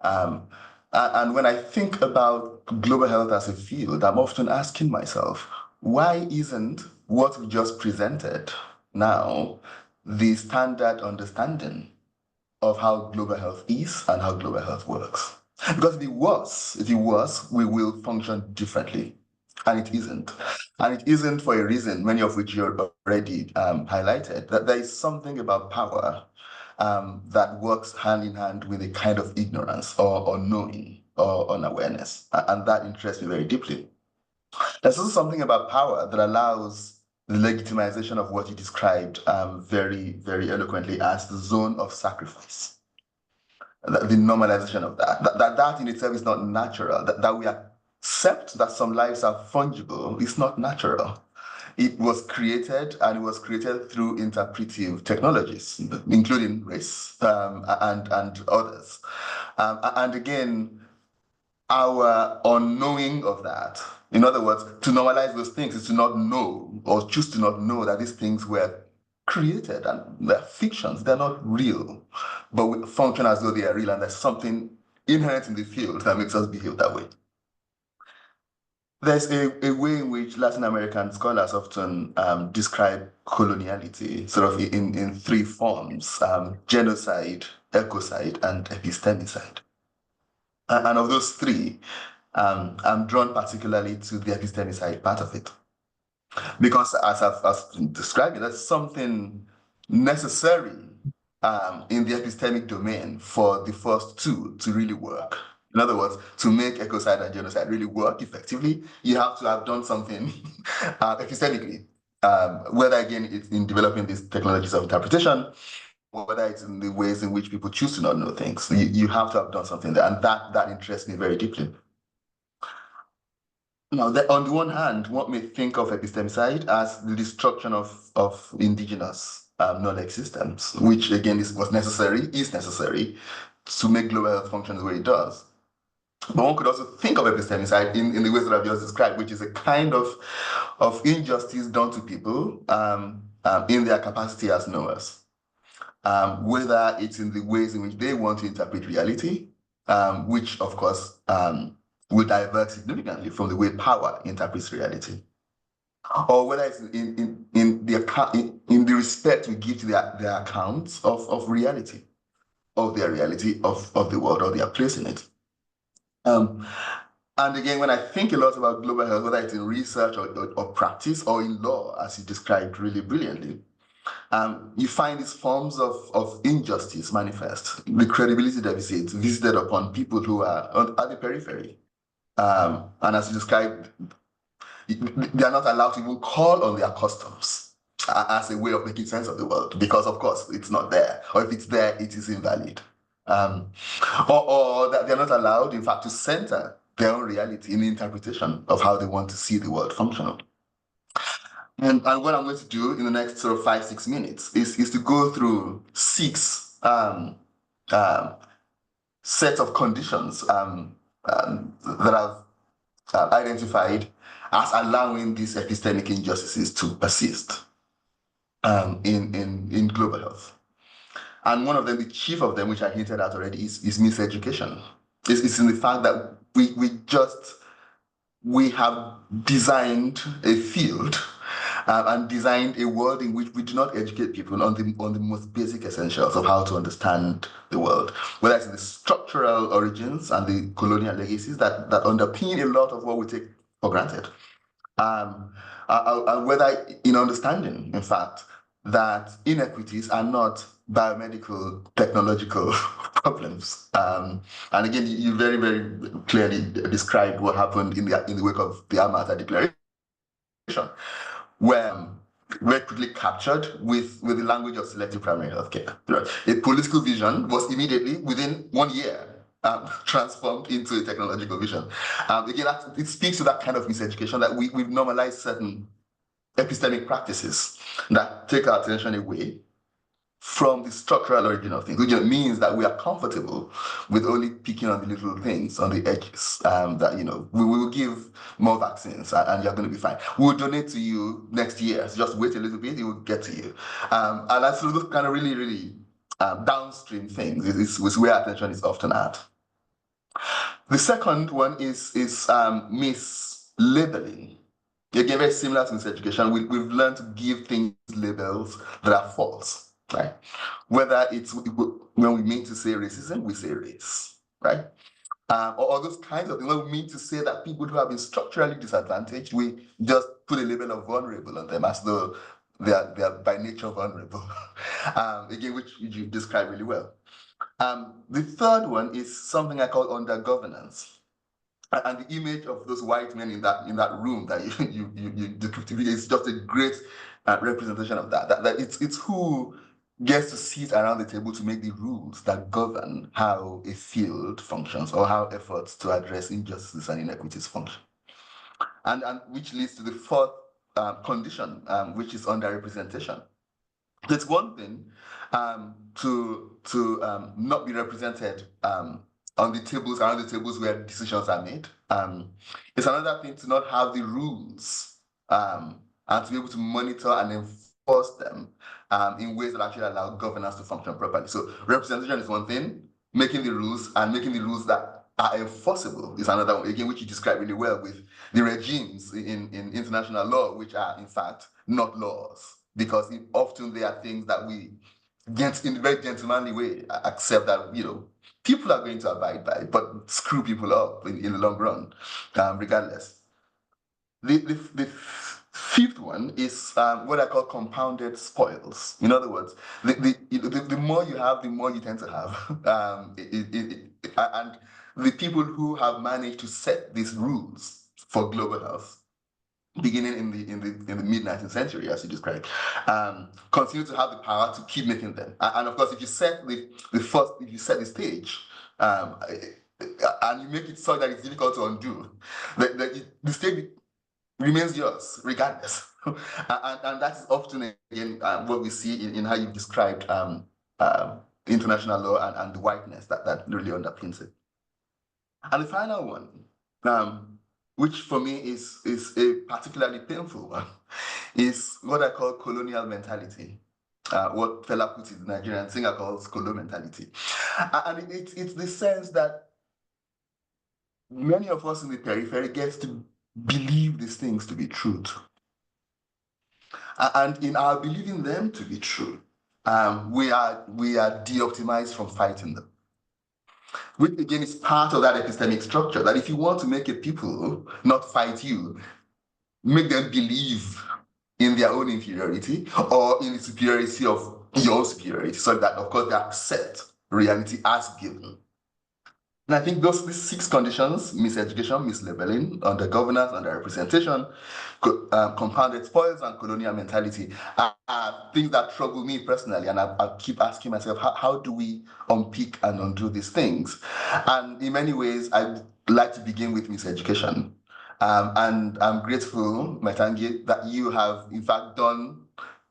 And when I think about global health as a field, I'm often asking myself, why isn't what we just presented now the standard understanding of how global health is and how global health works? Because if it was, we will function differently. And it isn't. And it isn't for a reason, many of which you're already highlighted, that there is something about power that works hand in hand with a kind of ignorance or knowing or unawareness. And that interests me very deeply. There's also something about power that allows the legitimization of what you described very, very eloquently as the zone of sacrifice. The normalization of that in itself is not natural. That we accept that some lives are fungible is not natural. It was created, and it was created through interpretive technologies, including race and others. And again, our unknowing of that, in other words, to normalize those things is to not know or choose to not know that these things were created and they're fictions, they're not real, but we function as though they are real, and there's something inherent in the field that makes us behave that way. There's a way in which Latin American scholars often describe coloniality, sort of in three forms: genocide, ecocide, and epistemicide. And of those three, I'm drawn particularly to the epistemicide part of it. Because as I've described it, there's something necessary in the epistemic domain for the first two to really work. In other words, to make ecocide and genocide really work effectively, you have to have done something epistemically, whether again it's in developing these technologies of interpretation, or whether it's in the ways in which people choose to not know things. You have to have done something there, and that interests me very deeply. Now, on the one hand, one may think of epistemicide as the destruction of indigenous knowledge systems, which again is necessary to make global health function the way it does. But one could also think of epistemicide in the ways that I've just described, which is a kind of injustice done to people in their capacity as knowers. Whether it's in the ways in which they want to interpret reality, which of course will divert significantly from the way power interprets reality, or whether it's in the respect we give to their accounts of reality, of their reality of the world or their place in it. And again, when I think a lot about global health, whether it's in research or practice or in law, as you described really brilliantly, you find these forms of injustice manifest, the credibility deficits visited upon people who are at the periphery. And as you described, they are not allowed to even call on their customs as a way of making sense of the world, because of course it's not there, or if it's there, it is invalid. Or that they're not allowed, in fact, to center their own reality in the interpretation of how they want to see the world functional. And what I'm going to do in the next sort of 5-6 minutes is to go through 6 sets of conditions that I've identified as allowing these epistemic injustices to persist in global health. And one of them, the chief of them, which I hinted at already, is miseducation. It's in the fact that we have designed a field and designed a world in which we do not educate people on the most basic essentials of how to understand the world, whether it's the structural origins and the colonial legacies that underpin a lot of what we take for granted. Whether in understanding, in fact, that inequities are not biomedical, technological problems. And again, you very, very clearly described what happened in the wake of the Alma-Ata Declaration, where very quickly captured with the language of selective primary healthcare. A political vision was immediately, within 1 year, transformed into a technological vision. Again, it speaks to that kind of miseducation that we've normalized certain epistemic practices that take our attention away from the structural origin of things, which means that we are comfortable with only picking on the little things on the edges. That we will give more vaccines and you're going to be fine. We'll donate to you next year. So just wait a little bit, it will get to you. And that's those kind of really, really downstream things is where attention is often at. The second one is mislabeling. Again, very similar to miseducation. We've learned to give things labels that are false, right? Whether it's when we mean to say racism, we say race, right? Or those kinds of things. When we mean to say that people who have been structurally disadvantaged, we just put a label of vulnerable on them as though they are by nature vulnerable. Again, which you described really well. The third one is something I call under governance. And the image of those white men in that room that you depicted is just a great representation of that. That it's who gets to sit around the table to make the rules that govern how a field functions or how efforts to address injustices and inequities function. And which leads to the fourth condition, which is underrepresentation. It's one thing to not be represented on the tables, around the tables where decisions are made. It's another thing to not have the rules and to be able to monitor and enforce them in ways that actually allow governance to function properly. So representation is one thing, making the rules that are enforceable is another one, again, which you describe really well with the regimes in international law, which are in fact not laws, because often they are things that we, in a very gentlemanly way, accept that, people are going to abide by, but screw people up in the long run, regardless. The fifth one is what I call compounded spoils. In other words, the more you have, the more you tend to have. And the people who have managed to set these rules for global health, beginning in the mid-19th century, as you described, continue to have the power to keep making them. And of course, if you set the stage, and you make it so that it's difficult to undo, the stage remains yours regardless. and that is often again what we see in how you've described international law and the whiteness that really underpins it. And the final one, which for me is a particularly painful one, is what I call colonial mentality. What Fela Kuti, the Nigerian singer, calls Kolo mentality. And it's the sense that many of us in the periphery get to believe these things to be truth. And in our believing them to be true, we are de-optimized from fighting them. Which again is part of that epistemic structure, that if you want to make a people not fight you, make them believe in their own inferiority or in the superiority of your superiority, so that of course they accept reality as given. And I think these 6 conditions, miseducation, mislabeling, undergovernance, underrepresentation, compounded spoils, and colonial mentality, are things that trouble me personally. And I keep asking myself, how do we unpick and undo these things? And in many ways, I'd like to begin with miseducation. And I'm grateful, Matangi, that you have in fact done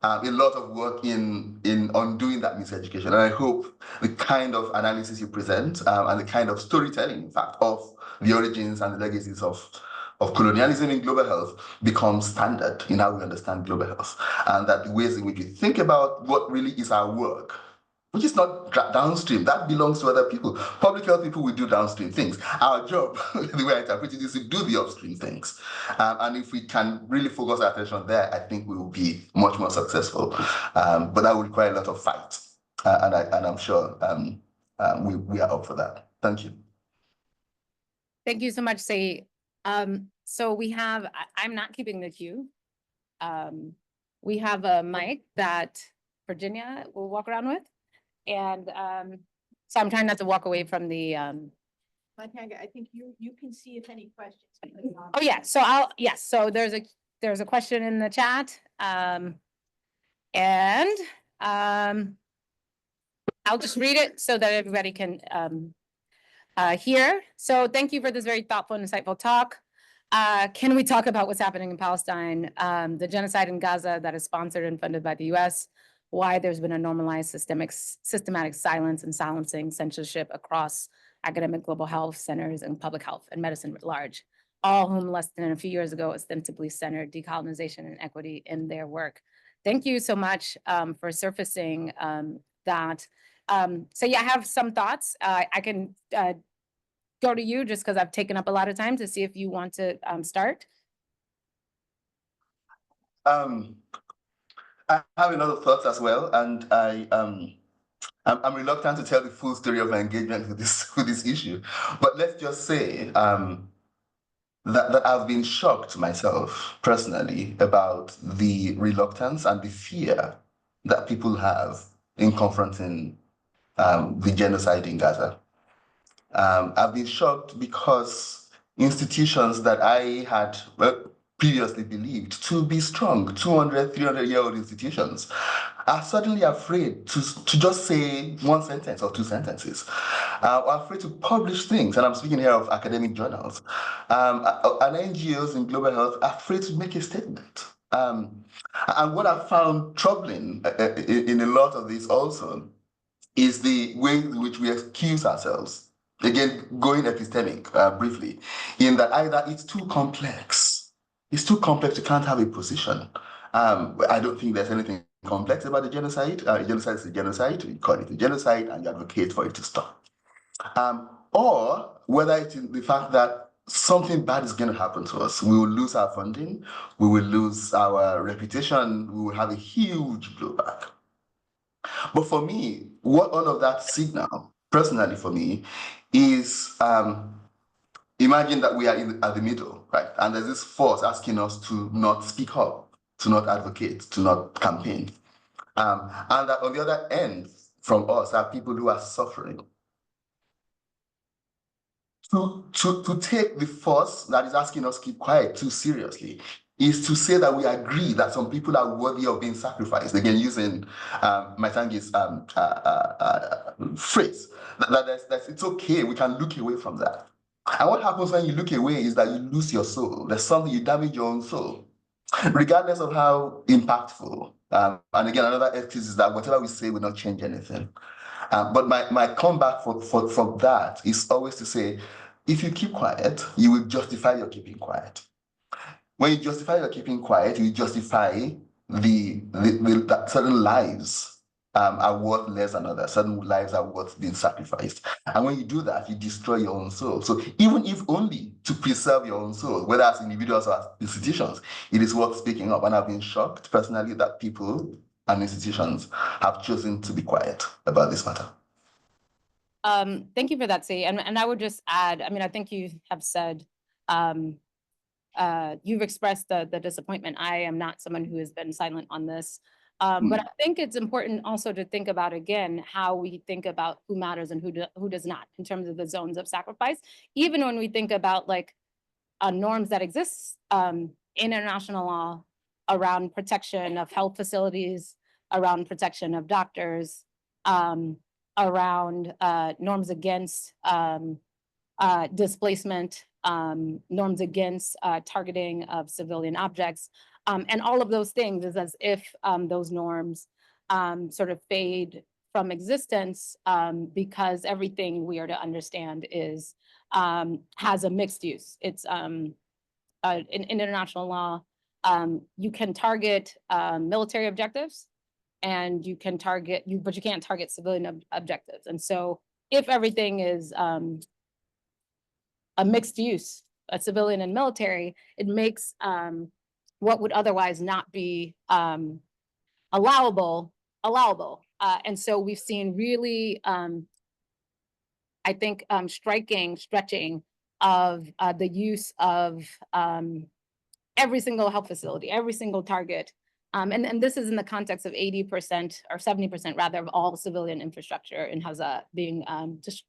a lot of work in undoing that miseducation. And I hope the kind of analysis you present and the kind of storytelling, in fact, of the origins and the legacies of colonialism in global health becomes standard in how we understand global health. And that the ways in which we think about what really is our work which is not downstream. That belongs to other people. Public health people will do downstream things. Our job, the way I interpret it, is to do the upstream things. And if we can really focus our attention there, I think we will be much more successful. But that will require a lot of fight. And I'm sure we are up for that. Thank you. Thank you so much, Say. So we have, I'm not keeping the queue. We have a mic that Virginia will walk around with. And so I'm trying not to walk away from the, I think you can see if any questions. oh yeah, so yes, so there's a question in the chat. And I'll just read it so that everybody can hear. So thank you for this very thoughtful and insightful talk. Can we talk about what's happening in Palestine, the genocide in Gaza that is sponsored and funded by the US, why there's been a normalized systematic silence and silencing censorship across academic global health centers and public health and medicine at large, all whom less than a few years ago ostensibly centered decolonization and equity in their work. Thank you so much for surfacing that. So yeah, I have some thoughts. I can go to you just because I've taken up a lot of time to see if you want to start. I have another thought as well, and I'm reluctant to tell the full story of my engagement with this issue. But let's just say that I've been shocked myself personally about the reluctance and the fear that people have in confronting the genocide in Gaza. I've been shocked because institutions that I had previously believed to be strong, 200, 300-year-old institutions, are suddenly afraid to just say one sentence or two sentences, are afraid to publish things, and I'm speaking here of academic journals, and NGOs in global health are afraid to make a statement. And what I found troubling in a lot of this also is the way in which we excuse ourselves. Again, going epistemic briefly, in that either it's too complex. It's too complex, you can't have a position. I don't think there's anything complex about the genocide. Genocide is a genocide, you call it a genocide, and you advocate for it to stop. Or whether it's in the fact that something bad is going to happen to us. We will lose our funding, we will lose our reputation, we will have a huge blowback. But for me, what all of that signal, personally for me, is imagine that we are at the middle, right? And there's this force asking us to not speak up, to not advocate, to not campaign. And that on the other end from us are people who are suffering. To take the force that is asking us to keep quiet too seriously is to say that we agree that some people are worthy of being sacrificed. Again, using Maitangi's phrase, that it's okay, we can look away from that. And what happens when you look away is that you lose your soul. There's something, you damage your own soul, regardless of how impactful. And again, another excuse is that whatever we say will not change anything. But my comeback for that is always to say, if you keep quiet, you will justify your keeping quiet. When you justify your keeping quiet, you justify that certain lives are worth less than others. Certain lives are worth being sacrificed. And when you do that, you destroy your own soul. So even if only to preserve your own soul, whether as individuals or as institutions, it is worth speaking up. And I've been shocked personally that people and institutions have chosen to be quiet about this matter. Thank you for that, Say. And I would just add, I mean, I think you have said, you've expressed the disappointment. I am not someone who has been silent on this. But I think it's important also to think about, again, how we think about who matters and who does not in terms of the zones of sacrifice. Even when we think about like norms that exist in international law around protection of health facilities, around protection of doctors, around norms against displacement, norms against targeting of civilian objects. And all of those things is as if those norms sort of fade from existence because everything we are to understand is has a mixed use. It's in international law, you can target military objectives and you can target but you can't target civilian objectives. And so if everything is a mixed use, a civilian and military, it makes what would otherwise not be allowable. And so we've seen really, I think, stretching of the use of every single health facility, every single target. And this is in the context of 80% or 70% rather of all civilian infrastructure in Gaza being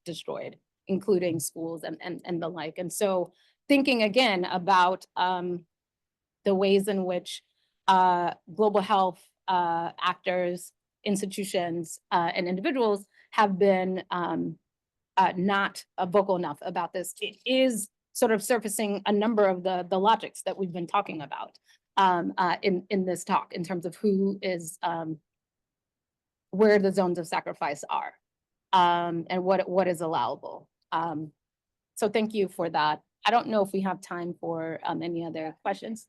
destroyed, including schools and the like. And so thinking again about the ways in which global health actors, institutions, and individuals have been not vocal enough about this. It is sort of surfacing a number of the logics that we've been talking about in this talk in terms of who is, where the zones of sacrifice are, and what is allowable. So thank you for that. I don't know if we have time for any other questions.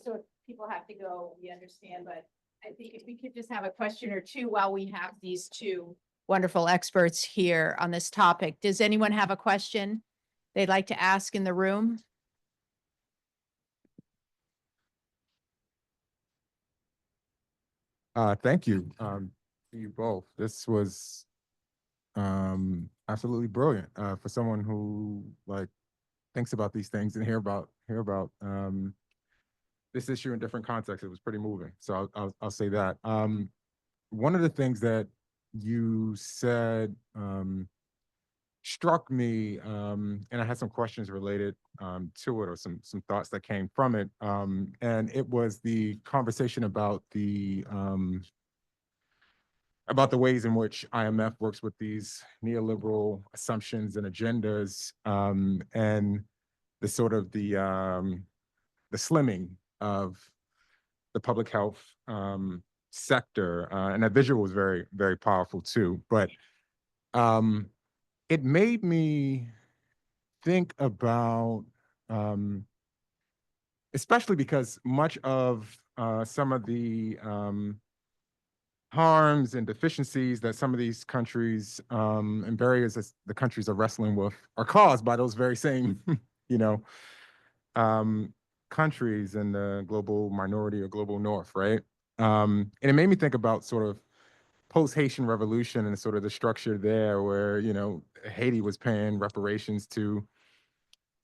So if people have to go, we understand, but I think if we could just have a question or two while we have these two wonderful experts here on this topic. Does anyone have a question they'd like to ask in the room? Thank you to you both. This was absolutely brilliant for someone who thinks about these things and hear about this issue in different contexts. It was pretty moving. So I'll say that. One of the things that you said struck me, and I had some questions related to it, or some thoughts that came from it. And it was the conversation about the ways in which IMF works with these neoliberal assumptions and agendas, and the sort of the slimming of the public health sector. And that visual was very, very powerful too. But it made me think about, especially because much of some of the harms and deficiencies that some of these countries and barriers that the countries are wrestling with are caused by those very same, countries in the global minority or global north, right? And it made me think about sort of post-Haitian revolution and sort of the structure there where, Haiti was paying reparations to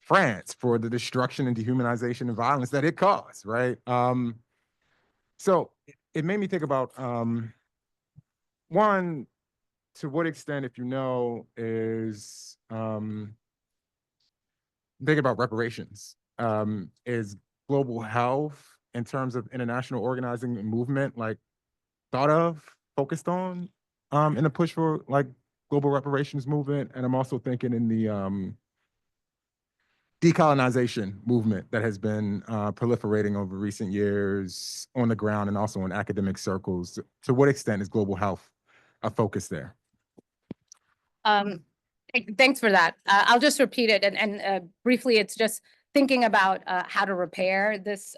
France for the destruction and dehumanization and violence that it caused, right? So it made me think about, one, to what extent, if you know, is thinking about reparations, is global health in terms of international organizing and movement, thought of, focused on in a push for global reparations movement? And I'm also thinking in the decolonization movement that has been proliferating over recent years on the ground and also in academic circles. To what extent is global health a focus there? Thanks for that. I'll just repeat it. And briefly, it's just thinking about how to repair this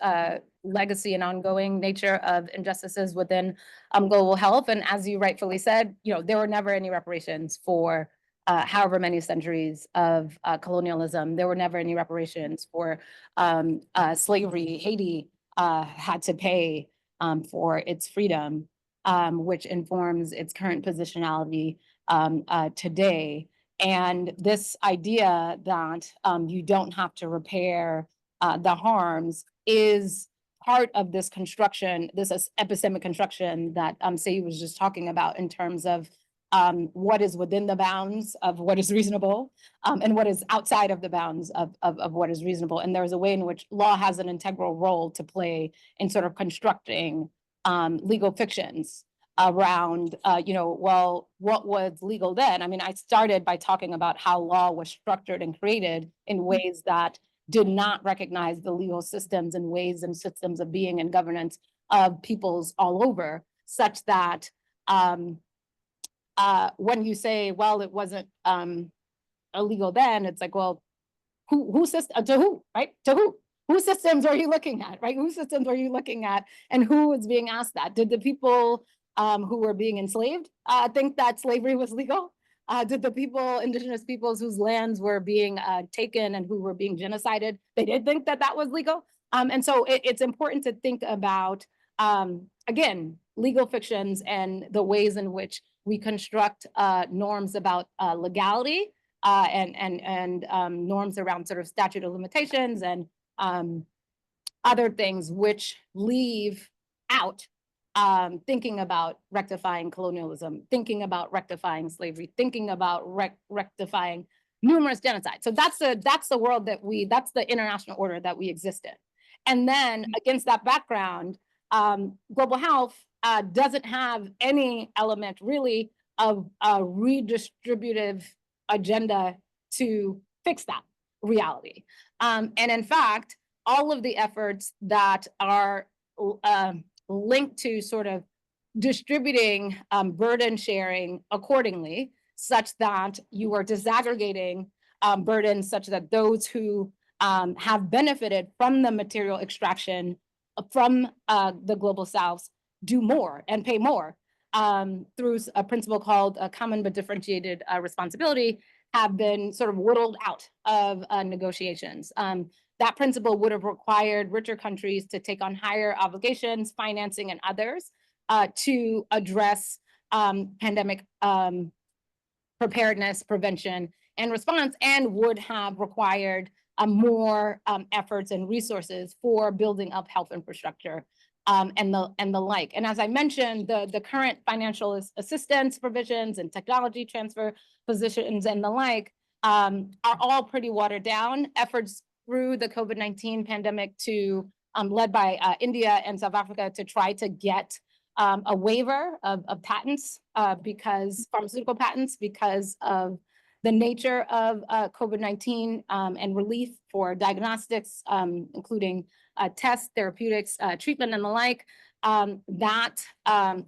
legacy and ongoing nature of injustices within global health. And as you rightfully said, there were never any reparations for however many centuries of colonialism. There were never any reparations for slavery. Haiti had to pay for its freedom, which informs its current positionality today. And this idea that you don't have to repair the harms is part of this construction, this epistemic construction that Saeed was just talking about in terms of what is within the bounds of what is reasonable and what is outside of the bounds of what is reasonable. And there's a way in which law has an integral role to play in sort of constructing legal fictions around, well, what was legal then? I mean, I started by talking about how law was structured and created in ways that did not recognize the legal systems and ways and systems of being and governance of peoples all over, such that when you say, well, it wasn't illegal then, it's like, well, who to who, right? To who? whose systems are you looking at, right? Whose systems are you looking at, and who was being asked that? Did the people who were being enslaved think that slavery was legal? Did the people, indigenous peoples whose lands were being taken and who were being genocided, they did think that that was legal? And so it's important to think about, again, legal fictions and the ways in which we construct norms about legality and norms around sort of statute of limitations and other things which leave out thinking about rectifying colonialism, thinking about rectifying slavery, thinking about rectifying numerous genocides. So that's the world that that's the international order that we exist in. And then against that background, global health doesn't have any element really of a redistributive agenda to fix that reality. And in fact, all of the efforts that are linked to sort of distributing burden sharing accordingly, such that you are disaggregating burdens such that those who have benefited from the material extraction from the global souths do more and pay more through a principle called common but differentiated responsibility, have been sort of whittled out of negotiations. That principle would have required richer countries to take on higher obligations, financing, and others to address pandemic preparedness, prevention, and response, and would have required more efforts and resources for building up health infrastructure and the like. And as I mentioned, the current financial assistance provisions and technology transfer positions and the like are all pretty watered down. Efforts through the COVID-19 pandemic to led by India and South Africa to try to get a waiver of patents because pharmaceutical patents because of the nature of COVID-19 and relief for diagnostics, including tests, therapeutics, treatment, and the like. That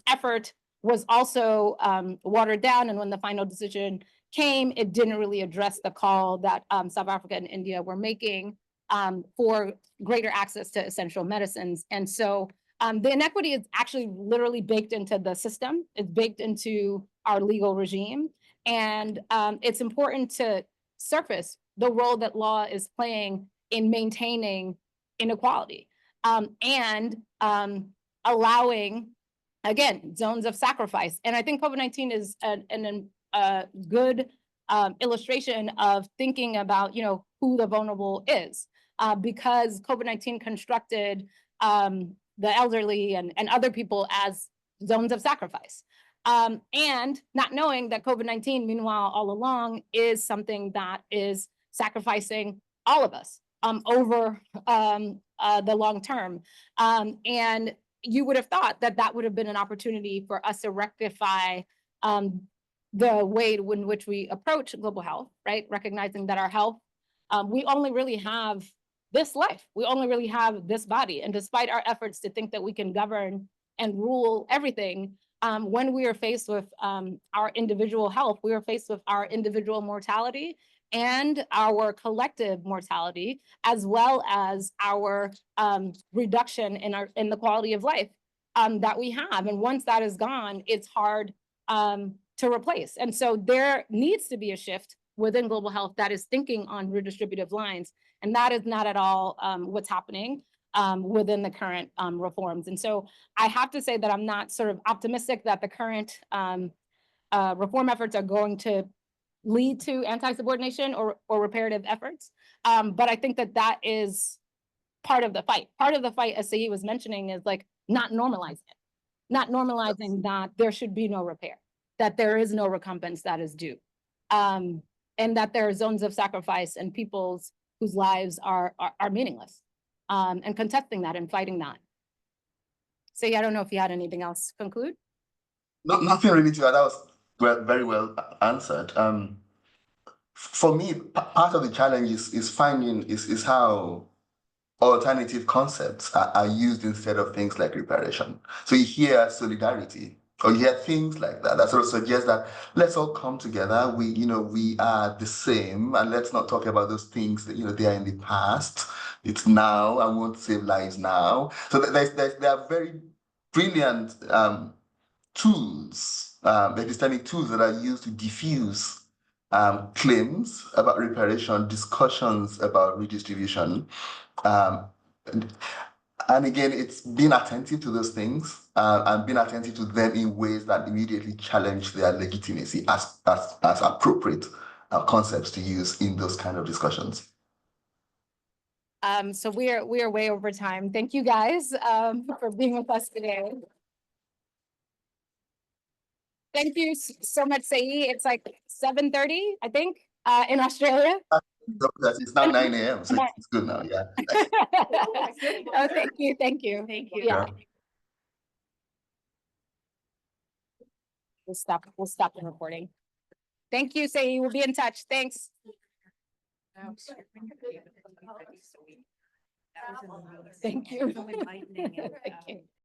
effort was also watered down, and when the final decision came, it didn't really address the call that South Africa and India were making for greater access to essential medicines. And so the inequity is actually literally baked into the system. It's baked into our legal regime. And it's important to surface the role that law is playing in maintaining inequality and allowing, again, zones of sacrifice. And I think COVID-19 is a good illustration of thinking about, who the vulnerable is, because COVID-19 constructed the elderly and other people as zones of sacrifice. And not knowing that COVID-19, meanwhile, all along, is something that is sacrificing all of us over the long term. And you would have thought that that would have been an opportunity for us to rectify the way in which we approach global health, right? Recognizing that our health, we only really have this life. We only really have this body. And despite our efforts to think that we can govern and rule everything, when we are faced with our individual health, we are faced with our individual mortality and our collective mortality, as well as our reduction in the quality of life that we have. And once that is gone, it's hard to replace. And so there needs to be a shift within global health that is thinking on redistributive lines. And that is not at all what's happening within the current reforms. And so I have to say that I'm not sort of optimistic that the current reform efforts are going to lead to anti-subordination or reparative efforts. But I think that that is part of the fight. Part of the fight, as Saeed was mentioning, is like not normalizing it, not normalizing that there should be no repair, that there is no recompense that is due, and that there are zones of sacrifice and peoples whose lives are meaningless. And contesting that and fighting that. So yeah, I don't know if you had anything else to conclude. No, nothing really to add. That was very well answered. For me, part of the challenge is finding is how alternative concepts are used instead of things like reparation. So you hear solidarity, or you hear things like that sort of suggest that let's all come together. We are the same, and let's not talk about those things that they are in the past. It's now. I won't save lives now. So there are very brilliant tools, epistemic tools that are used to diffuse claims about reparation, discussions about redistribution. And again, it's being attentive to those things and being attentive to them in ways that immediately challenge their legitimacy as appropriate concepts to use in those kind of discussions. So we are way over time. Thank you guys for being with us today. Thank you so much, Saeed. It's like 7:30, I think, in Australia. So it's now 9 a.m. So it's good now. Yeah. Oh, thank you. Thank you. Yeah. We'll stop the recording. Thank you, Saeed. We'll be in touch. Thanks. Thank you. So enlightening and, Thank you.